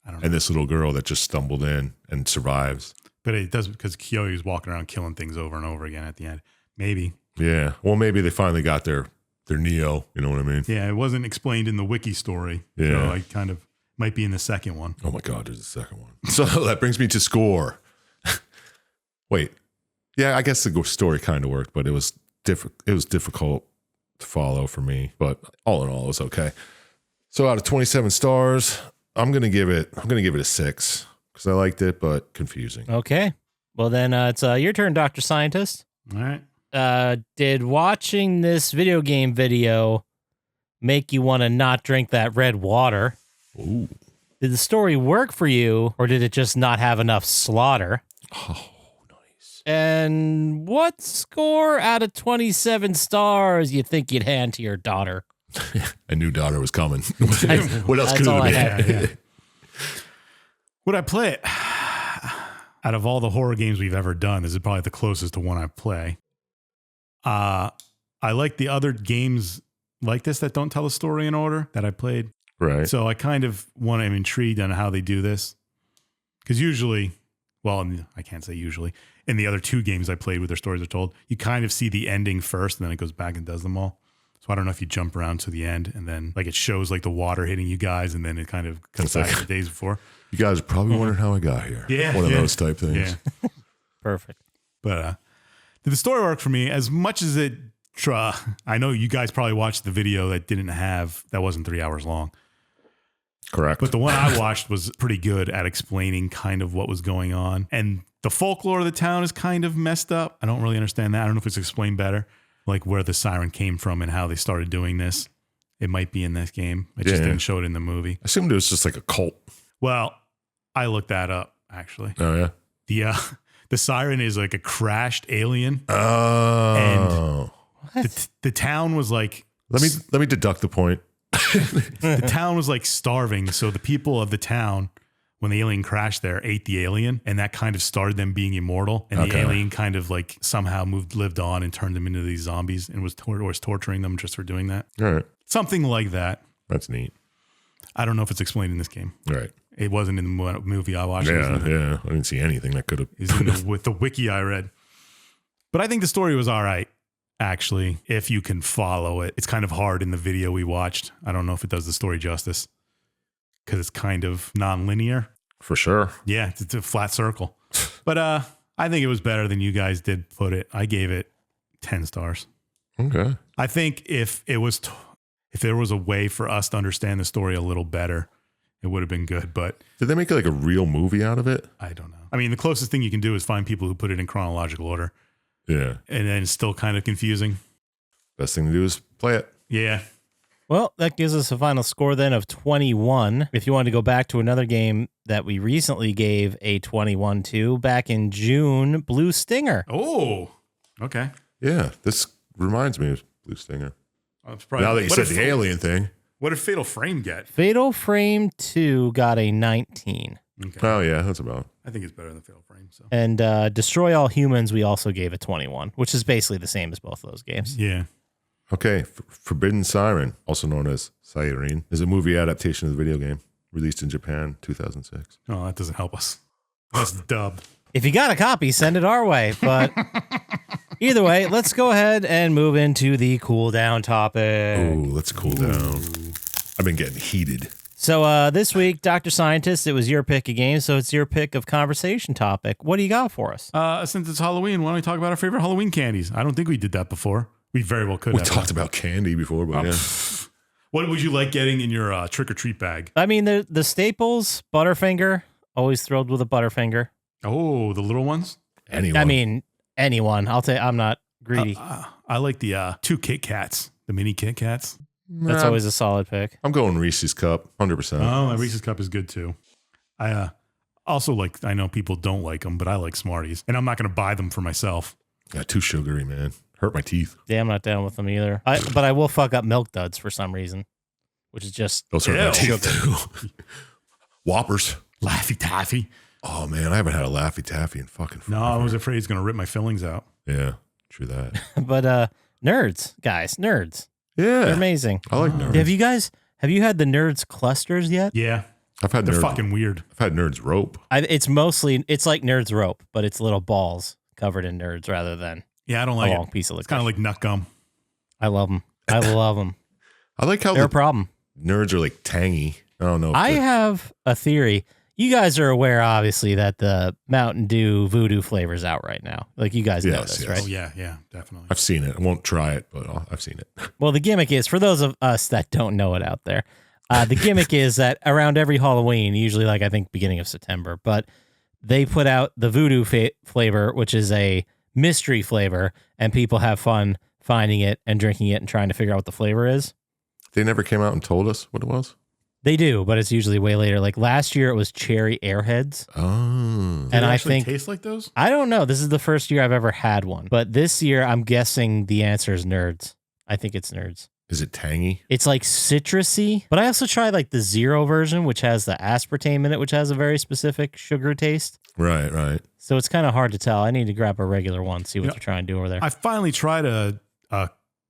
I don't know. And this little girl that just stumbled in and survives. But it does, because Kyoyo's walking around killing things over and over again at the end. Maybe. Yeah. Well, maybe they finally got their Neo. You know what I mean? Yeah, it wasn't explained in the wiki story. Yeah. So I kind of might be in the second one. Oh my God, there's a second one. So that brings me to score. Wait. Yeah, I guess the story kind of worked, but it was difficult to follow for me. But all in all, it was okay. So out of 27 stars, I'm gonna give it a 6 because I liked it, but confusing. Okay. Well, then it's your turn, Dr. Scientist. All right. Did watching this video game video make you want to not drink that red water? Ooh. Did the story work for you, or did it just not have enough slaughter? Oh, nice. And what score out of 27 stars you think you'd hand to your daughter? I knew daughter was coming. What else That's could all I it had. be? Would I play it? Out of all the horror games we've ever done, this is probably the closest to one I play. I like the other games like this that don't tell a story in order that I played. Right. So I kind of am intrigued on how they do this. Because usually, well, I can't say usually, in the other two games I played where their stories are told, you kind of see the ending first and then it goes back and does them all. So I don't know if you jump around to the end and then like it shows like the water hitting you guys and then it kind of comes back to the days before. You guys are probably wondering how I got here. Yeah. One of those type things. Yeah. Perfect. But did the story work for me as much as it? I know you guys probably watched the video that wasn't 3 hours long. Correct. But the one I watched was pretty good at explaining kind of what was going on. And the folklore of the town is kind of messed up. I don't really understand that. I don't know if it's explained better, like where the siren came from and how they started doing this. It might be in this game. It just didn't show it in the movie. I assumed it was just like a cult. Well, I looked that up, actually. Oh, yeah? The siren is like a crashed alien. Oh. And the town was like... Let me deduct the point. The town was like starving. So the people of the town, when the alien crashed there, ate the alien. And that kind of started them being immortal. And the alien kind of like somehow lived on and turned them into these zombies and was torturing them just for doing that. All right. Something like that. That's neat. I don't know if it's explained in this game. All right. It wasn't in the movie I watched. Yeah. I didn't see anything that could have. With the wiki I read. But I think the story was all right, actually, if you can follow it. It's kind of hard in the video we watched. I don't know if it does the story justice because it's kind of non-linear. For sure. Yeah, it's a flat circle. But I think it was better than you guys did put it. I gave it 10 stars. Okay. I think if there was a way for us to understand the story a little better, it would have been good. But Did they make like a real movie out of it? I don't know. I mean, the closest thing you can do is find people who put it in chronological order. Yeah. And then it's still kind of confusing. Best thing to do is play it. Yeah. Well, that gives us a final score then of 21. If you want to go back to another game that we recently gave a 21 to, back in June, Blue Stinger. Oh, okay. Yeah. This reminds me of Blue Stinger. Probably, Now that you said the alien thing. What did Fatal Frame get? Fatal Frame 2 got a 19. Okay. Oh, yeah. That's about. I think it's better than Fatal Frame. So And Destroy All Humans, we also gave a 21, which is basically the same as both of those games. yeah. Okay. Forbidden Siren, also known as Siren, is a movie adaptation of the video game. released in Japan, 2006. Oh, that doesn't help us. That's dub. If you got a copy, send it our way. But either way, let's go ahead and move into the cool down topic. Oh, let's cool down. I've been getting heated. So this week, Dr. Syintist, it was your pick of game, so it's your pick of conversation topic. What do you got for us? Since it's Halloween, why don't we talk about our favorite Halloween candies? I don't think we did that before. We very well could We have. talked about candy before, but yeah. What would you like getting in your trick-or-treat bag? I mean, the staples, Butterfinger, always thrilled with a Butterfinger. Oh, the little ones? Anyone. I mean, anyone. I'll tell you, I'm not greedy. I like the 2 Kit Kats, the mini Kit Kats. That's always a solid pick. I'm going Reese's Cup, 100%. Oh, my Reese's Cup is good too. I also like, I know people don't like them, but I like Smarties. And I'm not going to buy them for myself. Yeah, too sugary, man. Hurt my teeth. Yeah, I'm not down with them either. But I will fuck up Milk Duds for some reason, which is just Those hurt my teeth too. Whoppers. Laffy Taffy. Oh, man, I haven't had a Laffy Taffy in fucking No, I was afraid it's going to rip my fillings out. Yeah, true that. But nerds, guys, nerds. They're Yeah. amazing. I like nerds. Have you had the nerds clusters yet? Yeah. I've had They're nerds. fucking weird. I've had nerds rope. It's like nerds rope, but it's little balls covered in nerds rather than Yeah, I don't a like long it. piece of It's kind of like nut gum. I love them. I love them. I like how They're a the problem. nerds are like tangy. I don't know. I have a theory. You guys are aware, obviously, that the Mountain Dew Voodoo flavor's out right now. Like, you guys know Yes, this, yes. right? Oh, yeah, definitely. I've seen it. I won't try it, but I've seen it. Well, the gimmick is, for those of us that don't know it out there, the gimmick is that around every Halloween, usually like I think beginning of September, but they put out the Voodoo flavor, which is a mystery flavor, and people have fun finding it and drinking it and trying to figure out what the flavor is. They never came out and told us what it was. They do, but it's usually way later. Like last year, it was cherry Airheads. Oh. Does And it I actually think taste like those? I don't know. This is the first year I've ever had one, but this year I'm guessing the answer is nerds. I think it's nerds. Is it tangy? It's like citrusy, but I also tried like the zero version, which has the aspartame in it, which has a very specific sugar taste. Right, right. So it's kind of hard to tell. I need to grab a regular one, see what they're trying to do over there. I finally tried a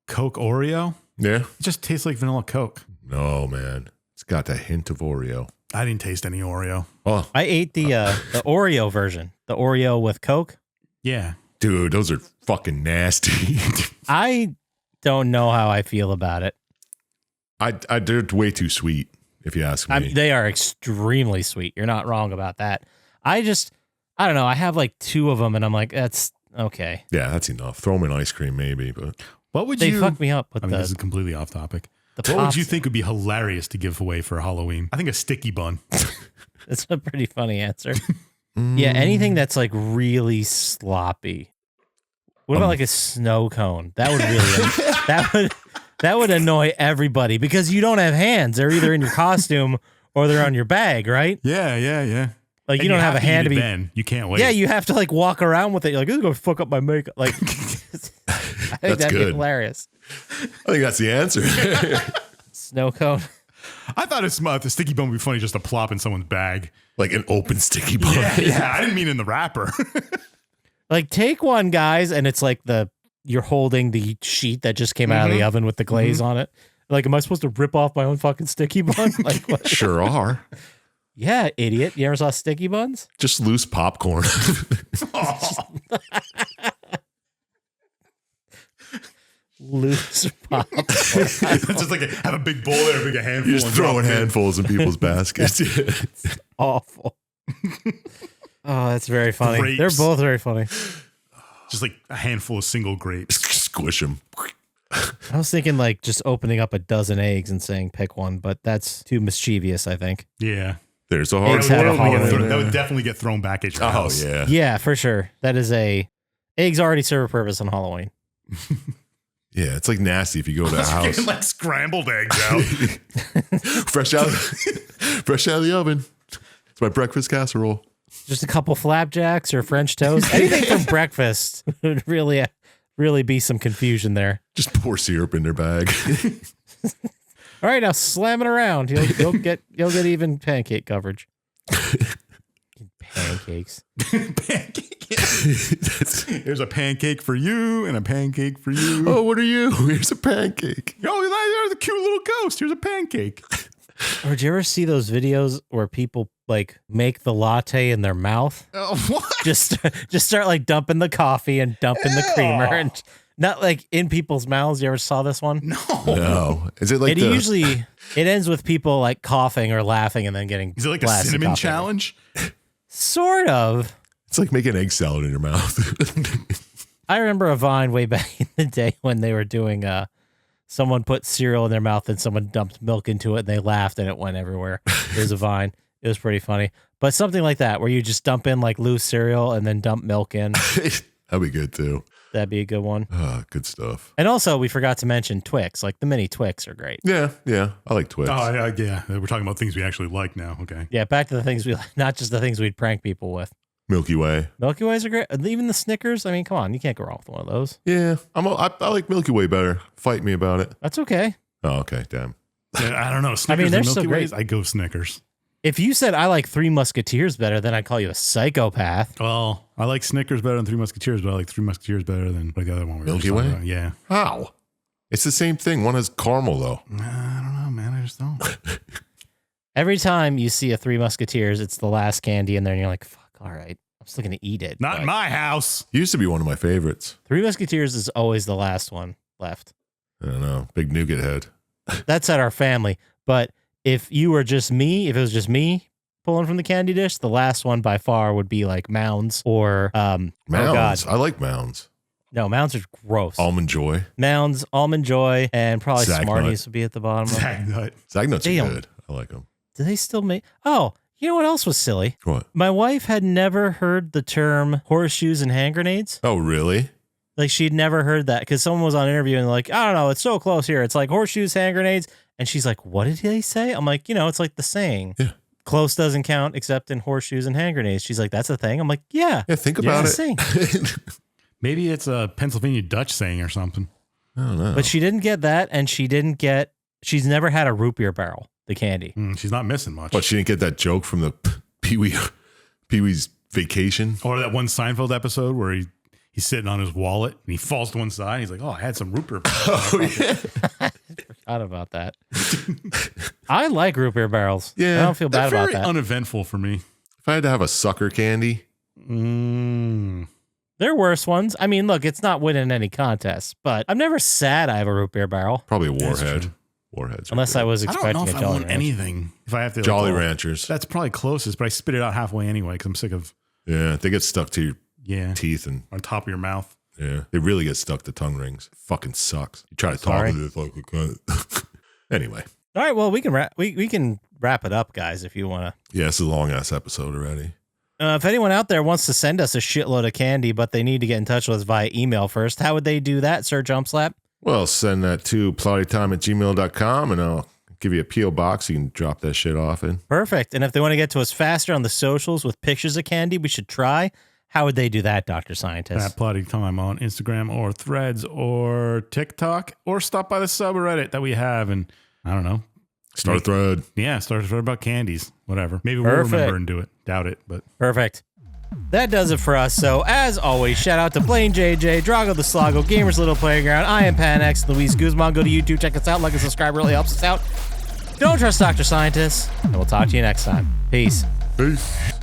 Coke Oreo. Yeah. It just tastes like vanilla Coke. No, man. It's got that hint of Oreo. I didn't taste any Oreo. Oh, I ate the Oreo version, the Oreo with Coke. Yeah. dude, those are fucking nasty. I don't know how I feel about it. They're way too sweet, if you ask me. I mean, they are extremely sweet. You're not wrong about that. I don't know. I have like 2 of them, and I'm like, that's okay. Yeah, that's enough. Throw them in ice cream, maybe. But What would They you? fucked me up with I mean, this is the completely off topic. What pops. would you think would be hilarious to give away for Halloween? I think a sticky bun. That's a pretty funny answer. Yeah, anything that's like really sloppy. What about like a snow cone? That would really that would annoy everybody because you don't have hands. They're either in your costume or they're on your bag, right? Yeah. Like And you don't have a hand to eat it be. then. You can't wait. Yeah, you have to like walk around with it. You're like, this is gonna fuck up my makeup. Like, I think That's that'd be good. hilarious. I think that's the answer. Snow cone. I thought the sticky bun would be funny just to plop in someone's bag. Like an open sticky bun. Yeah. I didn't mean in the wrapper. Like, take one, guys, and it's like you're holding the sheet that just came out of the oven with the glaze on it. Like, am I supposed to rip off my own fucking sticky bun? Like, what? Sure are. Yeah, idiot. You ever saw sticky buns? Just loose popcorn. Loose pop. Just like have a big bowl there, a big handful. You're just and throwing drop it in. handfuls in people's baskets. Awful. Oh, that's very funny. Grapes. They're both very funny. Just like a handful of single grapes. Squish them. I was thinking like just opening up a dozen eggs and saying pick one, but that's too mischievous, I think. Yeah. There's a hard Eggs had a boiled Halloween. one. That would definitely get thrown back at your Oh, house. yeah. Yeah, for sure. That is eggs already serve a purpose on Halloween. Yeah, it's like nasty if you go to a house. Getting like scrambled eggs out. fresh out of the oven. It's my breakfast casserole. Just a couple flapjacks or French toast. Anything from breakfast would really be some confusion there. Just pour syrup in their bag. All right, now slam it around. You'll get even pancake coverage. Pancakes. Here's a pancake for you and a pancake for you. Oh, what are you? Here's a pancake. Oh, there's a cute little ghost. Here's a pancake. Or did you ever see those videos where people like make the latte in their mouth? Oh, what? Just start like dumping the coffee and dumping the creamer and not like in people's mouths. You ever saw this one? No. Is it like It ends with people like coughing or laughing and then getting. Is it like a blasted cinnamon coffee. challenge? Sort of. It's like making egg salad in your mouth. I remember a Vine way back in the day when they were doing someone put cereal in their mouth and someone dumped milk into it and they laughed and it went everywhere. It was a Vine. It was pretty funny. But something like that where you just dump in like loose cereal and then dump milk in. That'd be good too. That'd be a good one. Good stuff. And also we forgot to mention Twix. Like the mini Twix are great. Yeah. I like Twix. Oh, yeah. We're talking about things we actually like now. Okay. Yeah, back to the things we like, not just the things we'd prank people with. Milky Way. Milky Ways are great. Even the Snickers. I mean, come on, you can't go wrong with one of those. Yeah. I like Milky Way better. Fight me about it. That's okay. Oh, okay. Damn. Yeah, I don't know. Snickers they're and so Milky great. Ways. I go Snickers. If you said I like Three Musketeers better, then I'd call you a psychopath. Well, I like Snickers better than Three Musketeers, but I like Three Musketeers better than like the other one. Milky Way? Yeah. How? It's the same thing. One has caramel though. I don't know, man. I just don't. Every time you see a Three Musketeers, it's the last candy in there, and you're like, fuck, all right. I'm still going to eat it. Not but in my house. Used to be one of my favorites. Three Musketeers is always the last one left. I don't know. Big nougat head. That's at our family. But if it was just me pulling from the candy dish, the last one by far would be like Mounds or Mounds. Oh God. I like Mounds. No, Mounds are gross. Almond Joy. Mounds, Almond Joy, and probably Zagnut. Smarties would be at the bottom. Of Zagnut. Zagnuts They are don't- good. I like them. Do they still make? Oh, you know what else was silly? What? My wife had never heard the term horseshoes and hand grenades. Oh, really? Like she'd never heard that because someone was on interview and like, I don't know, it's so close here. It's like horseshoes, hand grenades. And she's like, what did they say? I'm like, it's like the saying. Yeah. Close doesn't count except in horseshoes and hand grenades. She's like, that's a thing. I'm like, yeah. Yeah, think about it's a it. saying. Maybe it's a Pennsylvania Dutch saying or something. I don't know. But she didn't get that, and she's never had a root beer barrel, the candy. She's not missing much. But she didn't get that joke from the Pee-wee's Vacation. Or that one Seinfeld episode where he's sitting on his wallet and he falls to one side. And he's like, "Oh, I had some root beer." Oh, yeah. Forgot about that. I like root beer barrels. Yeah, I don't feel bad They're about very that. uneventful for me. If I had to have a sucker candy, There are worse ones. I mean, look, it's not winning any contests, but I'm never sad I have a root beer barrel. probably a That's Warhead. true. Warheads. are Unless good. I was I don't expecting know if a I Jolly want Rancher. anything. If I have to, Jolly like, Ranchers. That's probably closest, but I spit it out halfway anyway because I'm sick of Yeah, they get stuck to your teeth and on top of your mouth. yeah, they really get stuck to tongue rings. Fucking sucks. You try to talk Sorry. with it like a cunt. Anyway, All right, well, we can wrap it up, guys, if you want to. yeah, it's a long ass episode already. If anyone out there wants to send us a shitload of candy, but they need to get in touch with us via email first, how would they do that, Sir Chump Slap? Well, send that to plottytime@gmail.com and I'll give you a P.O. box. You can drop that shit off in. Perfect. And if they want to get to us faster on the socials with pictures of candy we should try, how would they do that, Dr. Scientist? At Plotty Time on Instagram or Threads or TikTok, or stop by the subreddit that we have and I don't know. Start a thread. Yeah, start a thread about candies. Whatever. Maybe we'll Perfect. remember and do it. Doubt it, but Perfect. That does it for us. So, as always, shout out to Blaine JJ, Drago the Slago, Gamers Little Playground. I am Panex, Luis Guzman. Go to YouTube, check us out, like and subscribe, really helps us out. Don't trust Dr. Scientist, and we'll talk to you next time. Peace. Peace.